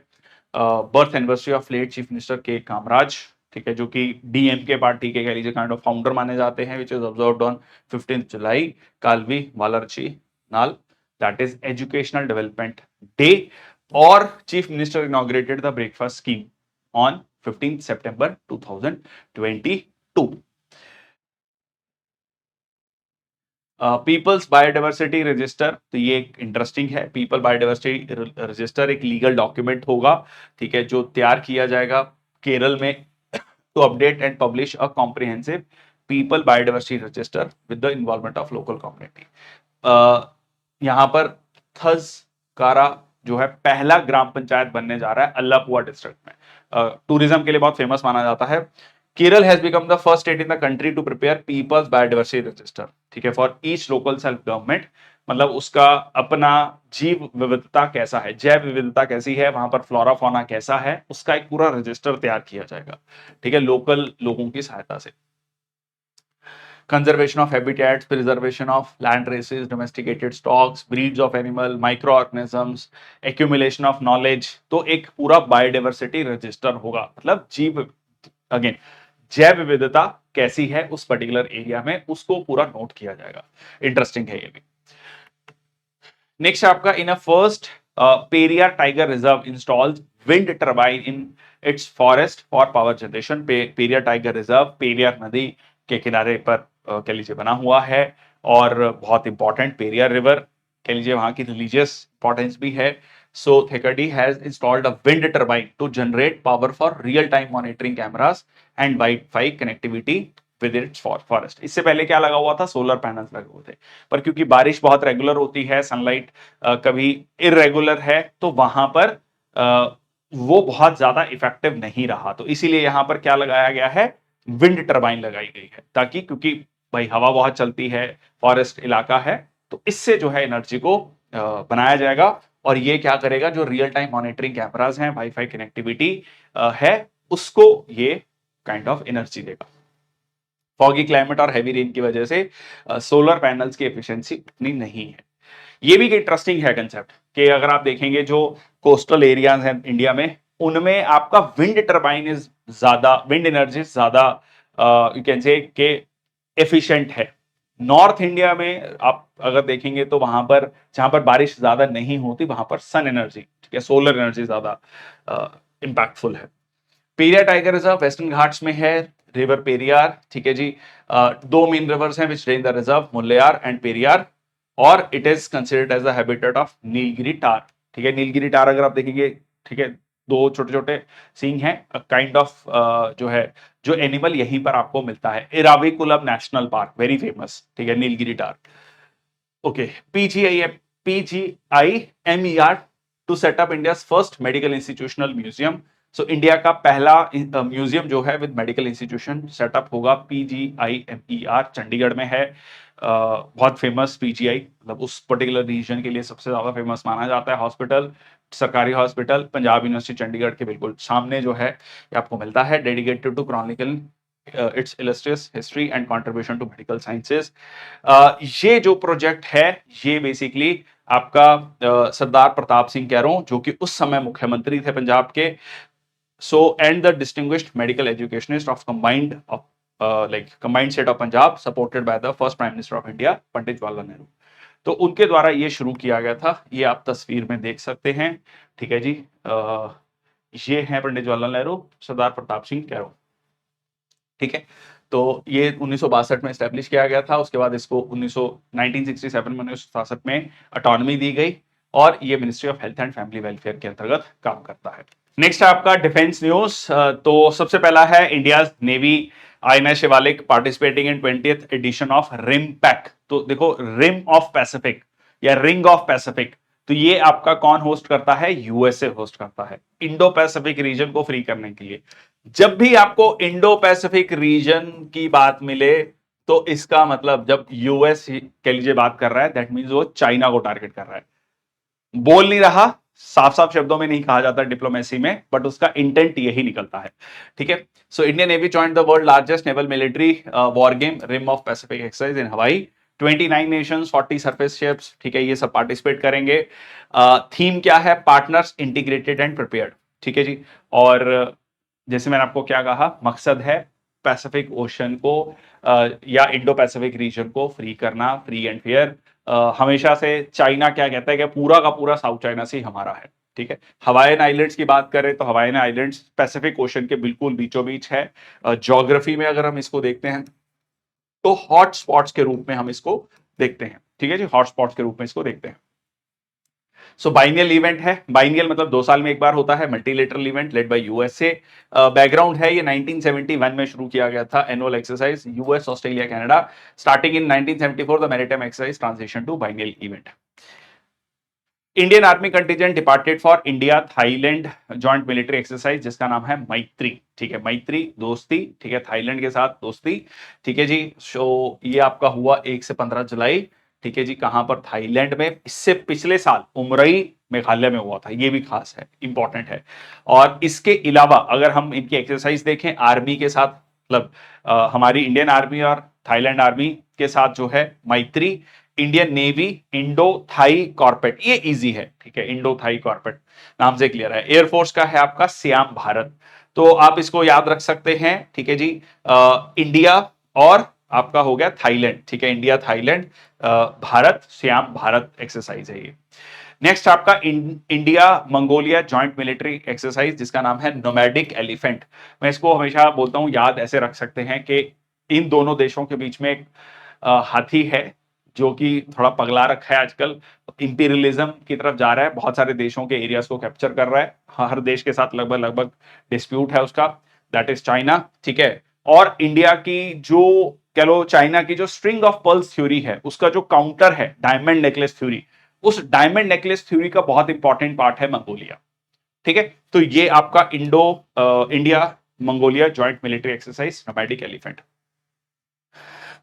Birth anniversary of late chief minister K Kamaraj, ठीक है, जो कि डीएमके पार्टी के कह लीजिए काइंड ऑफ फाउंडर माने जाते हैं, which is observed on 15 July, Kalvi Valarchi Naal, that is educational development day. और chief minister inaugurated the breakfast scheme on 15 September 2022। People's biodiversity register, तो ये एक इंटरेस्टिंग है। पीपल बायोडाइवर्सिटी रजिस्टर एक लीगल डॉक्यूमेंट होगा, ठीक है, जो तैयार किया जाएगा केरल में to update and publish a comprehensive people biodiversity register with the involvement of local community. यहां पर थजकारा जो है पहला ग्राम पंचायत बनने जा रहा है अल्लापुआ डिस्ट्रिक्ट में। टूरिज्म के लिए बहुत फेमस माना जाता है। Kerala has become the first state in the country to prepare people's biodiversity register, ठीक है, for each local self government. मतलब उसका अपना जीव विविधता कैसा है, जैव विविधता कैसी है, वहां पर फ्लोरा फौना कैसा है, उसका एक पूरा रजिस्टर तैयार किया जाएगा, ठीक है, लोकल लोगों की सहायता से। conservation of habitats, preservation of land races, domesticated stocks, breeds of animal, microorganisms, accumulation of knowledge। तो एक पूरा बायोडाइवर्सिटी रजिस्टर होगा, मतलब जीव, अगेन, जैव विविधता कैसी है उस पर्टिकुलर एरिया में, उसको पूरा नोट किया जाएगा। इंटरेस्टिंग है ये भी। नेक्स्ट आपका, in a first Periyar tiger reserve installed wind turbine in its forest for power generation. Periyar tiger reserve Periyar नदी के किनारे पर कह लीजिए बना हुआ है, और बहुत इंपॉर्टेंट पेरियार रिवर कह लीजिए, वहां की रिलीजियस इंपॉर्टेंस भी है। So Thekkady has installed a wind turbine to generate power for real time monitoring cameras and wifi connectivity with its forest. इससे पहले क्या लगा हुआ था, सोलर पैनल्स लगे हुए थे, पर क्योंकि बारिश बहुत रेगुलर होती है, सनलाइट कभी इरेगुलर है, तो वहां पर वो बहुत ज्यादा इफेक्टिव नहीं रहा, तो इसीलिए यहां पर क्या लगाया गया है, विंड टर्बाइन लगाई गई है, ताकि, क्योंकि भाई हवा बहुत चलती है, फॉरेस्ट इलाका है, तो इससे जो है एनर्जी को बनाया जाएगा, और ये क्या करेगा, जो रियल टाइम मॉनिटरिंग कैमराज हैं, वाईफाई कनेक्टिविटी है, उसको ये काइंड ऑफ एनर्जी देगा। फॉगी क्लाइमेट और हैवी रेन की वजह से सोलर पैनल्स की एफिशिएंसी उतनी नहीं है। ये भी इंटरेस्टिंग है कंसेप्ट, कि अगर आप देखेंगे जो कोस्टल एरियाज हैं इंडिया में, उनमें आपका विंड टर्बाइन इज ज्यादा, विंड एनर्जी ज्यादा यू कैन से के एफिशिएंट है। नॉर्थ इंडिया में आप अगर देखेंगे तो वहां पर, जहां पर बारिश ज्यादा नहीं होती, वहां पर सन एनर्जी, ठीक है, सोलर एनर्जी ज्यादा इंपैक्टफुल है। Periyar tiger reserve western Ghats में है, रिवर पेरियार, ठीक है जी। दो मेन रिवर्स हैं which drain the reserve, Mullayar and Periyar, और it is considered as the habitat of Nilgiri tahr, ठीक है। नीलगिरी टार अगर आप देखेंगे, ठीक है, दो छोटे छोटे सींग हैं, काइंड ऑफ जो है, जो एनिमल यहीं पर आपको मिलता है, Eravikulam national park, very famous, ठीक है, Nilgiri tahr. Okay, PGIMER to set up India first medical institutional museum. So India का पहला म्यूजियम जो है विद मेडिकल इंस्टीट्यूशन सेटअप होगा, PGIMER चंडीगढ़ में है। बहुत फेमस पीजीआई, मतलब उस पर्टिकुलर रीजन के लिए सबसे ज्यादा फेमस माना जाता है हॉस्पिटल, सरकारी हॉस्पिटल, पंजाब यूनिवर्सिटी चंडीगढ़ के बिल्कुल सामने जो है ये आपको मिलता है, dedicated to chronicle its illustrious history and contribution to medical sciences. ये जो प्रोजेक्ट है, ये बेसिकली आपका सरदार प्रताप सिंह कैरों, जो कि उस समय मुख्यमंत्री थे पंजाब के, so and the distinguished medical educationist of combined state of Punjab supported by the first prime minister of India Pandit Jawaharlal Nehru. तो उनके द्वारा ये शुरू किया गया था, ये आप तस्वीर में देख सकते हैं, ठीक है जी। ये है पंडित जवाहरलाल नेहरू, सरदार प्रताप सिंह कैरों, ठीक है। तो ये 1962 में स्टैब्लिश किया गया था, उसके बाद इसको 1967 में 1967 में ऑटोनॉमी दी गई, और ये ministry of health and family welfare के अंतर्गत काम करता है। नेक्स्ट है आपका डिफेंस न्यूज। तो सबसे पहला है India navy INS Shivalik participating in 20th edition of RIMPAC. तो देखो रिम ऑफ पैसिफिक या रिंग ऑफ पैसिफिक, तो ये आपका कौन होस्ट करता है? यूएसए होस्ट करता है इंडो पैसिफिक रीजन को फ्री करने के लिए। जब भी आपको इंडो पैसिफिक रीजन की बात मिले तो इसका मतलब जब यूएस के लिए बात कर रहा है दैट मींस वो चाइना को टारगेट कर रहा है। बोल नहीं रहा, साफ साफ शब्दों में नहीं कहा जाता डिप्लोमेसी में, बट उसका इंटेंट यही निकलता है। ठीक है, so Indian navy joint the world largest naval military war game rim of Pacific exercise in Hawaii. 29 Nations 40 surface ships, ठीक है, ये सब पार्टिसिपेट करेंगे। थीम क्या है? Partners integrated and prepared. ठीक है जी। और जैसे मैंने आपको क्या कहा, मकसद है पैसिफिक ओशन को या इंडो पैसिफिक रीजन को फ्री करना, फ्री एंड फेयर। हमेशा से चाइना क्या कहता है कि पूरा का पूरा साउथ चाइना से हमारा है। ठीक है, हवाईन आइलैंड्स की बात करें तो हवाईन आइलैंड्स पैसिफिक ओशन के बिल्कुल बीचों बीच है। ज्योग्राफी में अगर हम इसको देखते हैं तो हॉट स्पॉट्स के रूप में हम इसको देखते हैं। ठीक है जी, हॉट स्पॉट्स के रूप में इसको देखते हैं। सो बाइनियल इवेंट है। बाइनियल मतलब 2 साल में एक बार होता है, multilateral event led by USA. Background है ये 1971 में शुरू किया गया था annual exercise US Australia Canada. Starting in 1974 the maritime exercise transition to biennial event. Indian army contingent departed for India Thailand joint military exercise जिसका नाम है मैत्री। ठीक है, मैत्री दोस्ती, ठीक है, थाईलैंड के साथ दोस्ती। ठीक है जी, सो ये आपका हुआ 1 से 15 जुलाई। ठीक है जी, कहां पर? थाईलैंड में। इससे पिछले साल उमरई मेघालय में हुआ था, ये भी खास है, इंपॉर्टेंट है। और इसके अलावा अगर हम इनकी एक्सरसाइज देखें आर्मी के साथ, मतलब हमारी इंडियन आर्मी और थाईलैंड आर्मी के साथ जो है मैत्री, इंडियन नेवी इंडो थाई कॉर्पेट, ये इजी है। ठीक है, इंडो थाई कॉर्पेट नाम से क्लियर है। एयरफोर्स का है आपका श्याम भारत, तो आप इसको याद रख सकते हैं। ठीक है जी, इंडिया और आपका हो गया थाईलैंड। ठीक है, India Thailand Bharat, Shyam Bharat exercise है ये। नेक्स्ट आपका India Mongolia joint military exercise जिसका नाम है नोमैडिक एलिफेंट। मैं इसको हमेशा बोलता हूं याद ऐसे रख सकते हैं कि इन दोनों देशों के बीच में एक हाथी है जो कि थोड़ा पगला रखा है आजकल, इंपीरियलिज्म की तरफ जा रहा है, बहुत सारे देशों के एरियाज को कैप्चर कर रहा है। हर देश के साथ लगभग लगभग डिस्प्यूट है उसका, दैट इज चाइना। ठीक है, और इंडिया की जो कह लो चाइना की जो स्ट्रिंग ऑफ पर्ल्स थ्योरी है उसका जो काउंटर है डायमंड नेकलेस थ्योरी, उस डायमंड नेकलेस थ्योरी का बहुत इंपॉर्टेंट पार्ट है मंगोलिया। ठीक है, तो ये आपका India Mongolia joint military exercise nomadic elephant.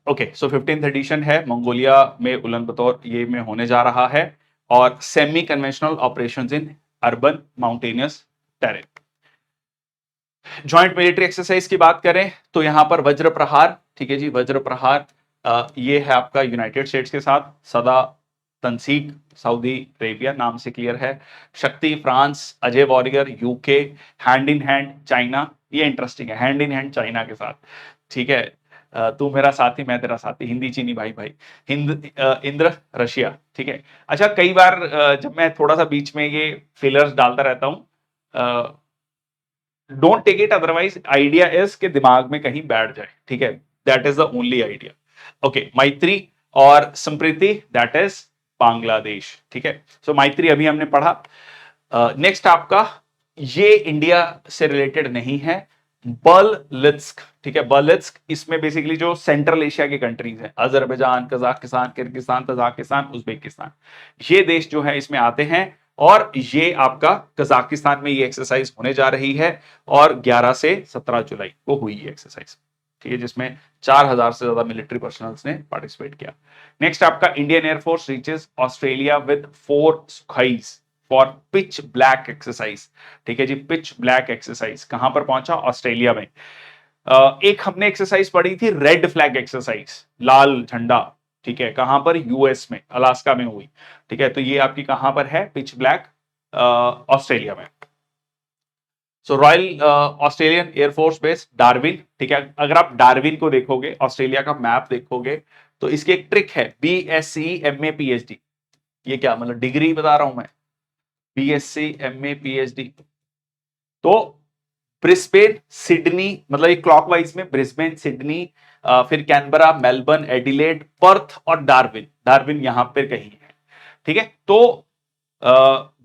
Okay, so 15th edition है मंगोलिया में उलन बतौर ये में होने जा रहा है, और semi conventional operations in urban mountainous terrain. Joint military exercise की बात करें तो यहां पर वज्र प्रहार, ठीक है जी, वज्र प्रहार ये है आपका यूनाइटेड स्टेट्स के साथ, सदा तंसीक सऊदी अरेबिया नाम से क्लियर है, शक्ति France, Ajay warrior UK, hand in hand China, ये इंटरेस्टिंग है, हैंड इन हैंड चाइना के साथ। ठीक है, तू मेरा साथी मैं तेरा साथी, हिंदी चीनी भाई भाई, इंद्र रशिया। ठीक है, अच्छा कई बार जब मैं थोड़ा सा बीच में ये फिलर्स डालता रहता हूं, don't take it otherwise, idea is के दिमाग में कहीं बैठ जाए। ठीक है, that is the only idea. Okay, Maitree और संप्रीति दैट इज बांग्लादेश। ठीक है, सो मैत्री अभी हमने पढ़ा। नेक्स्ट आपका ये इंडिया से रिलेटेड नहीं है, बर्लित्स्क। ठीक है, बर्लित्स्क इसमें बेसिकली जो सेंट्रल एशिया की कंट्रीज हैं, Azerbaijan, Kazakhstan, Kyrgyzstan, Tajikistan, Uzbekistan, ये देश जो है इसमें आते हैं। और ये आपका कजाकिस्तान में ये एक्सरसाइज होने जा रही है, और 11 से 17 जुलाई को हुई ये एक्सरसाइज। ठीक है, जिसमें 4000 से ज्यादा मिलिट्री पर्सनल्स ने पार्टिसिपेट किया। नेक्स्ट आपका Indian air force reaches Australia with 4 Sukhois for pitch black exercise. ठीक है जी, पिच ब्लैक एक्सरसाइज कहां पर पहुंचा? ऑस्ट्रेलिया में। एक हमने एक्सरसाइज पढ़ी थी रेड फ्लैग एक्सरसाइज, लाल झंडा। ठीक है, कहां पर? यूएस में, अलास्का में हुई। ठीक है, तो ये आपकी कहां पर है? पिच ब्लैक ऑस्ट्रेलिया में। So royal Australian air force base Darwin. ठीक है, अगर आप डार्विन को देखोगे, ऑस्ट्रेलिया का मैप देखोगे, तो इसकी एक ट्रिक है, BSc MA PhD। ये क्या मतलब डिग्री बता रहा हूं मैं, BSc MA PhD। तो ब्रिस्बेन सिडनी, मतलब ये क्लॉकवाइज में ब्रिस्बेन सिडनी, फिर कैनबरा, मेलबर्न, एडिलेड, पर्थ और डार्विन। डार्विन यहां पर कहीं है। ठीक है, तो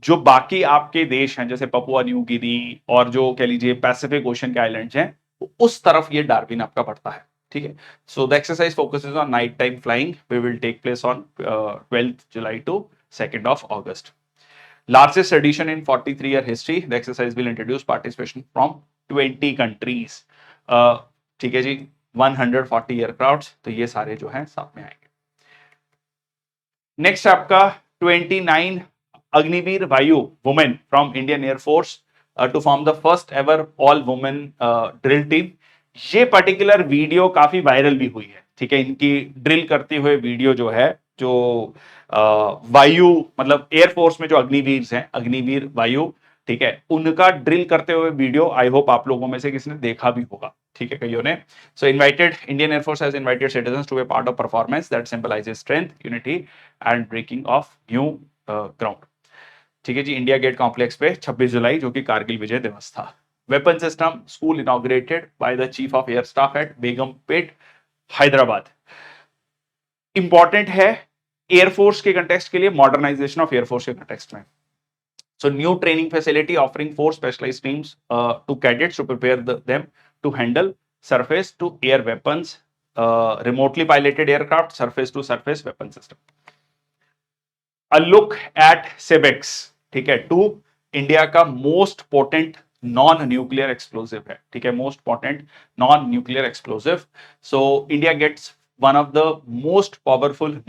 जो बाकी आपके देश हैं जैसे पपुआ न्यू गिनी और जो कह लीजिए पैसिफिक ओशन के आइलैंड्स हैं, उस तरफ ये डार्विन आपका पड़ता है। ठीक है, so the exercise focuses on night time flying, we will take place on 12th July to 2nd of August. Largest edition in 43-year history. The exercise will introduce participation from 20 countries. ठीक है जी, 140 एयरक्राफ्ट, तो ये सारे जो हैं साथ में आएंगे। नेक्स्ट आपका 29 Agniveer Vayu women from Indian air force to form the first ever all women drill team. ये पर्टिकुलर वीडियो काफी वायरल भी हुई है। ठीक है, इनकी ड्रिल करते हुए वीडियो जो है, जो वायु मतलब एयरफोर्स में जो अग्निवीर हैं, अग्निवीर वायु, ठीक है, उनका ड्रिल करते हुए वीडियो आई होप आप लोगों में से किसी ने देखा भी होगा। ठीक है, कईयों ने। So invited Indian air force has invited citizens to be part of performance that symbolises strength, unity and breaking of new ground. ठीक है जी, इंडिया गेट कॉम्प्लेक्स पे 26 जुलाई जो कि कारगिल विजय दिवस था। Weapon system school inaugurated by the chief of air staff at Begumpet, Hyderabad. Important है एयरफोर्स के कंटेक्स्ट के लिए, मॉडर्नाइजेशन ऑफ एयरफोर्स के कंटेक्स्ट में। So new training facility offering 4 specialized teams to cadets to prepare them to handle surface to air weapons, remotely piloted aircraft, surface to surface weapon system. A look at SEBEX, ठीक है, टू इंडिया का most potent non nuclear explosive है। ठीक है, most potent non nuclear explosive. So India gets one of the most powerful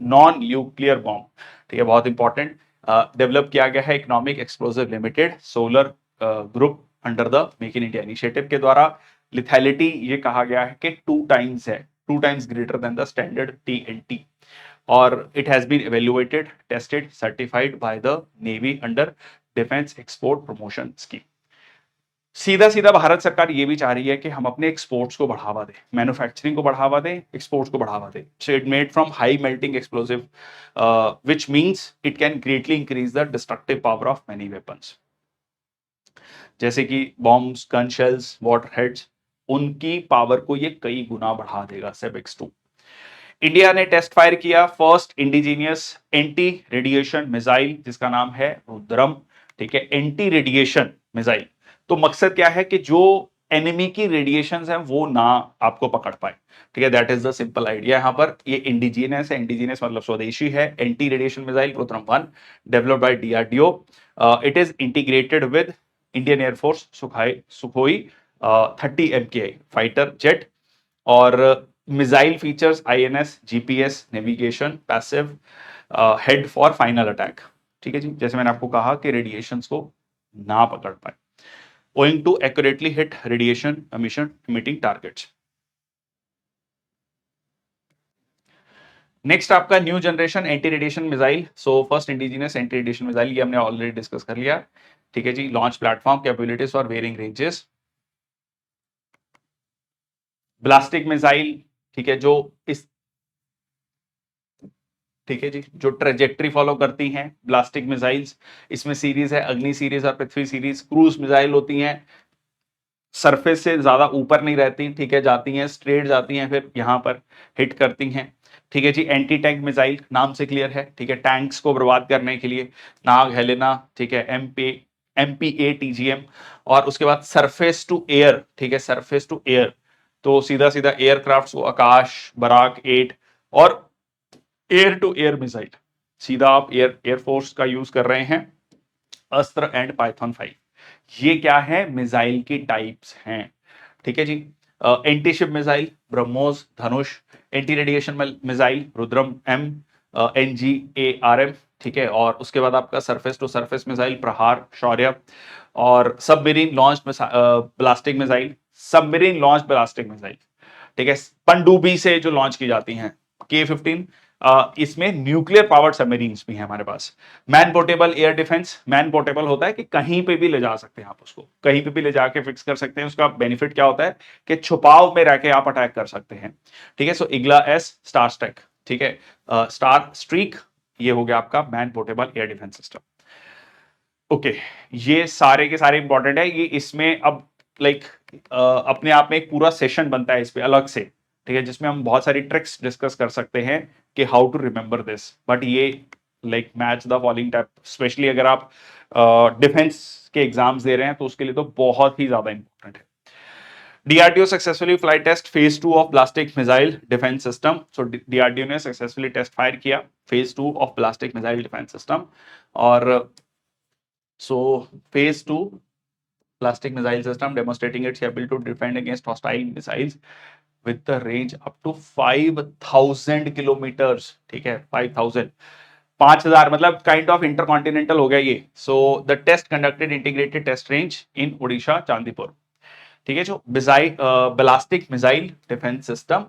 non nuclear bomb. ठीक है, बहुत इंपॉर्टेंट। डेवलप किया गया है economic explosive limited solar group under the make in India initiative के द्वारा। लिथैलिटी ये कहा गया है कि 2 टाइम्स है, 2 times greater than the standard TNT, और it has been evaluated, tested, certified by the navy under defence export promotion scheme. सीधा सीधा भारत सरकार ये भी चाह रही है कि हम अपने एक्सपोर्ट्स को बढ़ावा दें, मैन्युफैक्चरिंग को बढ़ावा दें, एक्सपोर्ट्स को बढ़ावा दें। So it made from high melting explosive which means it can greatly increase the destructive power of many weapons, जैसे कि bombs, gun shells, water heads, उनकी पावर को ये कई गुना बढ़ा देगा SEBEX-2। इंडिया ने टेस्ट फायर किया first indigenous anti radiation missile जिसका नाम है रुद्रम। ठीक है, एंटी रेडिएशन मिसाइल, तो मकसद क्या है कि जो एनिमी की रेडिएशंस हैं वो ना आपको पकड़ पाए। ठीक है, that is the simple idea. यहां पर ये इंडिजीनियस है, इंडिजीनियस मतलब स्वदेशी है। Anti radiation missile Rudram 1 developed by DRDO, it is integrated with Indian air force Sukhoi 30 MKI fighter jet, और missile features INS, GPS, navigation, passive head for final attack. ठीक है जी, जैसे मैंने आपको कहा कि रेडिएशंस को ना पकड़ पाए, owing to accurately hit radiation emission emitting targets. Next आपका new generation anti radiation missile. So first indigenous anti radiation missile, ये हमने ऑलरेडी डिस्कस कर लिया। ठीक है जी, launch platform, capabilities for varying ranges. Ballistic missile, ठीक है, जो इस, ठीक है जी, जो ट्रेजेक्ट्री फॉलो करती हैं ब्लास्टिक मिसाइल्स, इसमें सीरीज है अग्नि सीरीज और पृथ्वी सीरीज। क्रूज मिसाइल होती हैं, सरफेस से ज्यादा ऊपर नहीं रहती, ठीक है, जाती हैं स्ट्रेट जाती हैं, फिर यहां पर हिट करती हैं। ठीक है जी, एंटी टैंक मिसाइल, नाम से क्लियर है। ठीक है, टैंक्स को बर्बाद करने के लिए, नाग, हेलेना, ठीक है, MPA TGM। और उसके बाद सरफेस टू एयर, ठीक है, सरफेस टू एयर, तो सीधा सीधा एयरक्राफ्ट को आकाश, बराक 8 और एयर टू एयर मिसाइल, सीधा आप एयरफोर्स का यूज कर रहे हैं। अस्त्र एंड पाइथन 5, ये क्या है, मिसाइल की टाइप्स हैं। ठीक है जी, anti ship missile BrahMos, Dhanush. Anti radiation missile Rudram M, NGARM। ठीक है, और उसके बाद आपका surface to surface missile Prahaar, Shaurya. और submarine launch ballistic missile, submarine launch ballistic missile, ठीक है, पनडुब्बी से जो लॉन्च की जाती हैं, K-15। इसमें न्यूक्लियर पावर्ड सबमरीन्स भी हैं हमारे पास। Man portable air defence, man portable होता है कि कहीं पे भी ले जा सकते हैं आप उसको, कहीं पे भी ले जाके फिक्स कर सकते हैं। उसका बेनिफिट क्या होता है कि छुपाव में रह के आप अटैक कर सकते हैं। ठीक है, सो इग्ला S, स्टार स्ट्रैक, ठीक है, स्टार स्ट्रीक, ये हो गया आपका man portable air defence system. Okay, ये सारे के सारे इंपॉर्टेंट है। ये इसमें अब लाइक अपने आप में एक पूरा सेशन बनता है इस पे अलग से, ठीक है, जिसमें हम बहुत सारी ट्रिक्स डिस्कस कर सकते हैं कि how to remember this. But ये like match the following type, specially अगर आप डिफेंस के एग्जाम्स दे रहे हैं तो उसके लिए तो बहुत ही ज्यादा इंपॉर्टेंट है। DRDO successfully flight test phase 2 of plastic missile defence system. So DRDO ने सक्सेसफुली टेस्ट फायर किया phase 2 of plastic missile defence system. और so phase 2 plastic missile system demonstrating its ability to defend against hostile missiles with the range up to 5000 kilometres. ठीक है, 5000, 5000 मतलब काइंड ऑफ इंटरकॉन्टिनेंटल हो गया ये। So the test conducted integrated test range in Odisha Chandipur. ठीक है, जो बैलिस्टिक मिसाइल डिफेंस सिस्टम,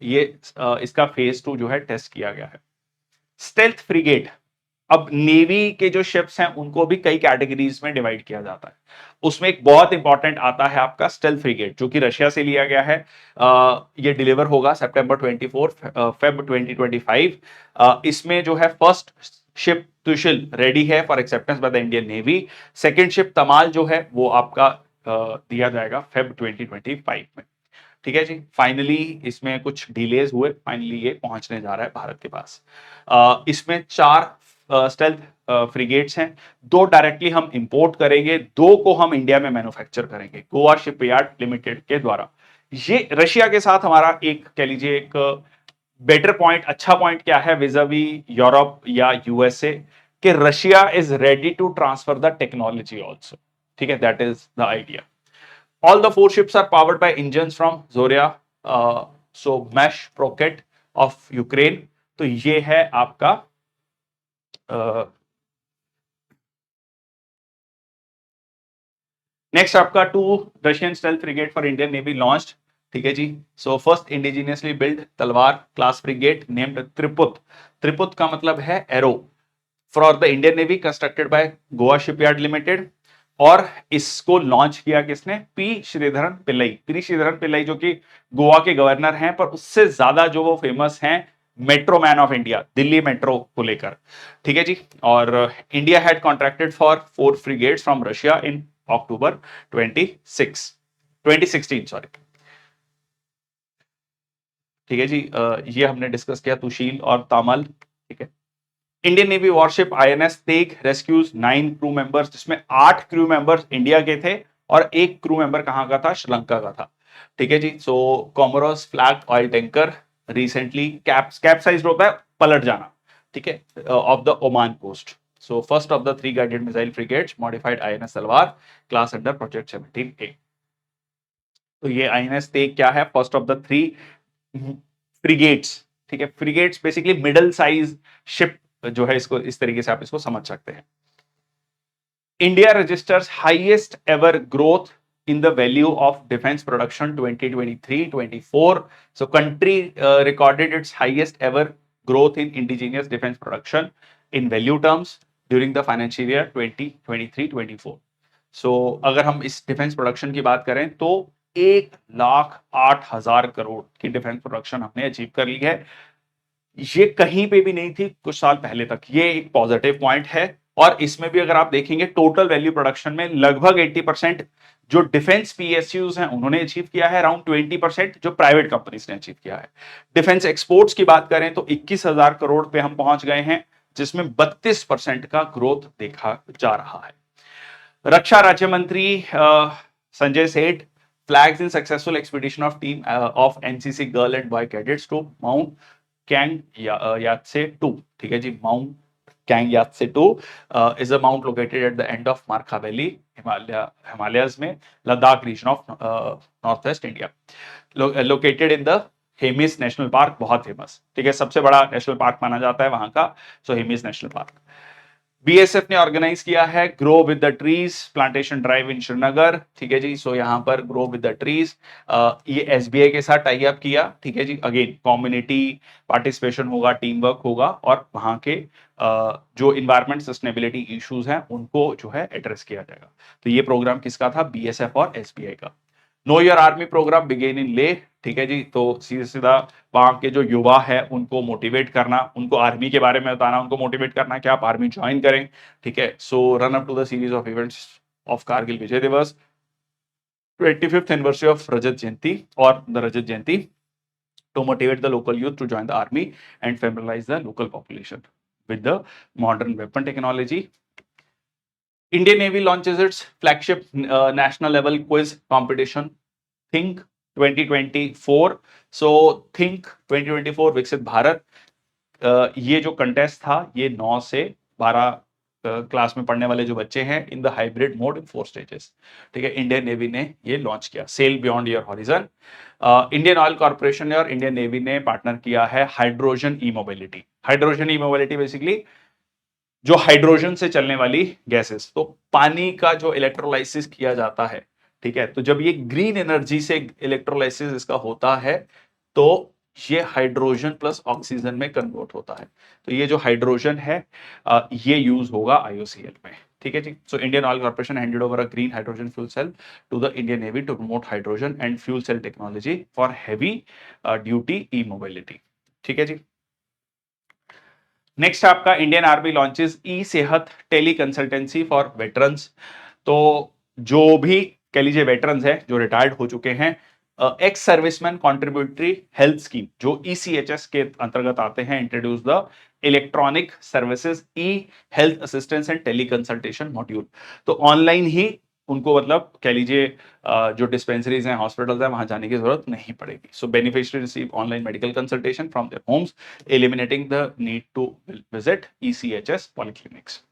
ये इसका फेज 2 जो है टेस्ट किया गया है। स्टेल्थ फ्रिगेट, अब नेवी के जो शिप्स हैं उनको भी कई कैटेगरीज में डिवाइड किया जाता है। उसमें एक बहुत इंपॉर्टेंट आता है आपका स्टेल्थ फ्रिगेट, जो कि रशिया से लिया गया है। ये डिलीवर होगा सितंबर 24 फेब 2025। इसमें जो है फर्स्ट शिप त्रिशूल रेडी है for acceptance by the Indian navy. Second ship Tamal जो है वो आपका दिया जाएगा फेब 2025 में। ठीक है जी, फाइनली इसमें कुछ डिलेज हुए, फाइनली ये पहुंचने जा रहा है भारत के पास। इसमें 4 स्टेल्थ फ्रिगेट्स हैं। 2 डायरेक्टली हम इंपोर्ट करेंगे, 2 को हम इंडिया में मैन्युफैक्चर करेंगे गोवा शिपयार्ड लिमिटेड के द्वारा। ये रशिया के साथ हमारा एक कह लीजिए एक बेटर पॉइंट, अच्छा पॉइंट क्या है विजावी यूरोप या यूएसए, कि Russia is ready to transfer the technology also. ठीक है, that is the idea. All the 4 ships are powered by engines from Zoria, so Mesh Proket of Ukraine। तो ये है आपका नेक्स्ट आपका 2 Russian stealth frigate for Indian navy launched. ठीक है जी, सो फर्स्ट इंडिजिनियसली बिल्ड तलवार क्लास फ्रिगेट नेम्ड त्रिपुत। त्रिपुत का मतलब है arrow, for the Indian navy constructed by Goa shipyard limited. और इसको लॉन्च किया किसने? पी श्रीधरन पिल्लई। पी श्रीधरन पिल्लई जो कि गोवा के गवर्नर हैं, पर उससे ज्यादा जो वो फेमस हैं metro man of India, Delhi metro को लेकर। ठीक है जी, और India had contracted for 4 frigates from Russia in October 2016 sorry. ठीक है जी, ये हमने डिस्कस किया तुशील और तामल। ठीक है, Indian navy worship INS Tegh rescues 9 crew members, जिसमें 8 क्रू मेंबर्स इंडिया के थे और 1 क्रू मेंबर कहां का था? श्रीलंका का था। ठीक है जी, so Comoros flag oil tanker recently capsized होता है, पलट जाना। ठीक है, off the Oman coast. So first of the 3 guided missile frigates modified INS Talwar class under project 17A। तो ये आईएनएस तेग क्या है? First of the 3 frigates. ठीक है, frigates basically middle size ship जो है, इसको इस तरीके से आप इसको समझ सकते हैं। India registers highest ever growth in the value of defense production 2023-24. So country recorded its highest ever growth in indigenous defense production in value terms during the financial year 2023-24. So अगर हम इस डिफेंस प्रोडक्शन की बात करें तो 1,08,000 करोड़ की डिफेंस प्रोडक्शन हमने अचीव कर ली है। ये कहीं पे भी नहीं थी कुछ साल पहले तक। ये एक पॉजिटिव पॉइंट है। और इसमें भी अगर आप देखेंगे टोटल वैल्यू प्रोडक्शन में लगभग 80% जो डिफेंस पीएसयूज हैं उन्होंने अचीव किया है, अराउंड 20% जो प्राइवेट कंपनीज ने अचीव किया है। डिफेंस एक्सपोर्ट्स की बात करें तो 21,000 करोड़ पे हम पहुंच गए हैं, जिसमें 32% का ग्रोथ देखा जा रहा है। रक्षा राज्य मंत्री Sanjay Seth flags in successful expedition of team of NCC girl and boy cadets to mount Kang Yatse 2। ठीक है जी, mount Kang Yatse 2 is a mount located at the end of Markha valley, Himalayas में, Ladakh region of north west India, located in the Hemis national park, बहुत फेमस। ठीक है, सबसे बड़ा नेशनल पार्क माना जाता है वहां का, सो हेमिस नेशनल पार्क। बीएसएफ ने ऑर्गेनाइज किया है grow with the trees plantation drive इन श्रीनगर। ठीक है जी, सो यहाँ पर ग्रो विद द ट्रीज ये एसबीआई के साथ टाई अप किया। ठीक है जी, अगेन कम्युनिटी पार्टिसिपेशन होगा, टीम वर्क होगा, और वहां के जो इन्वायरमेंट सस्टेनेबिलिटी इश्यूज हैं उनको जो है एड्रेस किया जाएगा। तो ये प्रोग्राम किसका था? बीएसएफ और एसबीआई का। Know your army program begin in Leh. ठीक है जी, तो सीधा सीधा वहां के जो युवा है उनको मोटिवेट करना, उनको आर्मी के बारे में बताना, उनको मोटिवेट करना कि आप आर्मी ज्वाइन करें। ठीक है, so run up to the series of events of Kargil Vijay Diwas, 25th anniversary of Rajat Jayanti और the Rajat Jayanti to motivate the local youth to join the army and familiarize the local population. with the modern weapon technology. Indian Navy launches its flagship national level quiz competition, Think 2024. So Think 2024 विकसित भारत, ये जो कंटेस्ट था ये 9 से 12 क्लास में पढ़ने वाले जो बच्चे हैं in the hybrid mode in 4 stages, ठीक है, इंडियन नेवी ने ये लॉन्च किया। Sail beyond your horizon, Indian oil corporation और इंडियन नेवी ने पार्टनर किया है hydrogen e mobility. Hydrogen e mobility basically जो हाइड्रोजन से चलने वाली गैसेस, तो पानी का जो इलेक्ट्रोलाइसिस किया जाता है, ठीक है, तो जब ये ग्रीन एनर्जी से इलेक्ट्रोलाइसिस इसका होता है तो ये हाइड्रोजन प्लस ऑक्सीजन में कन्वर्ट होता है। तो ये जो हाइड्रोजन है ये यूज होगा आईओसीएल में, ठीक है जी। So Indian oil corporation handed over a green hydrogen fuel cell to the Indian navy to promote hydrogen and fuel cell technology for heavy duty e mobility, ठीक है जी। नेक्स्ट आपका Indian army launches e Sehat tele consultancy for veterans. तो जो भी कह लीजिए वेटरन्स है जो रिटायर्ड हो चुके हैं, ex serviceman contributory health scheme जो ईसीएचएस के अंतर्गत आते हैं, introduce the electronic services e health assistance and tele consultation module. तो ऑनलाइन ही उनको मतलब कह लीजिए जो डिस्पेंसरीज हैं, हॉस्पिटल्स हैं, वहां जाने की जरूरत नहीं पड़ेगी। So beneficiary receive online medical consultation from their homes, eliminating the need to visit ECHS polyclinics.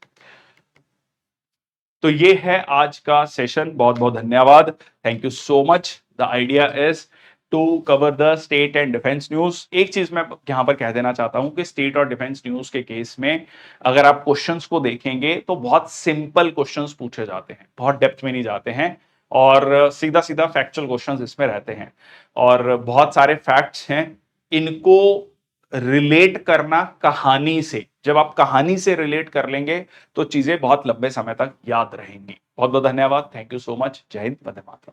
तो ये है आज का सेशन, बहुत बहुत धन्यवाद, thank you so much. The idea is to cover the state and defence news. एक चीज मैं यहां पर कह देना चाहता हूं कि स्टेट और डिफेंस न्यूज के केस में अगर आप क्वेश्चंस को देखेंगे तो बहुत सिंपल क्वेश्चंस पूछे जाते हैं, बहुत डेप्थ में नहीं जाते हैं और सीधा सीधा फैक्चुअल क्वेश्चंस इसमें रहते हैं और बहुत सारे फैक्ट्स हैं, इनको रिलेट करना कहानी से, जब आप कहानी से रिलेट कर लेंगे तो चीजें बहुत लंबे समय तक याद रहेंगी। बहुत बहुत धन्यवाद, थैंक यू सो मच, जय हिंद, वंदे मातरम।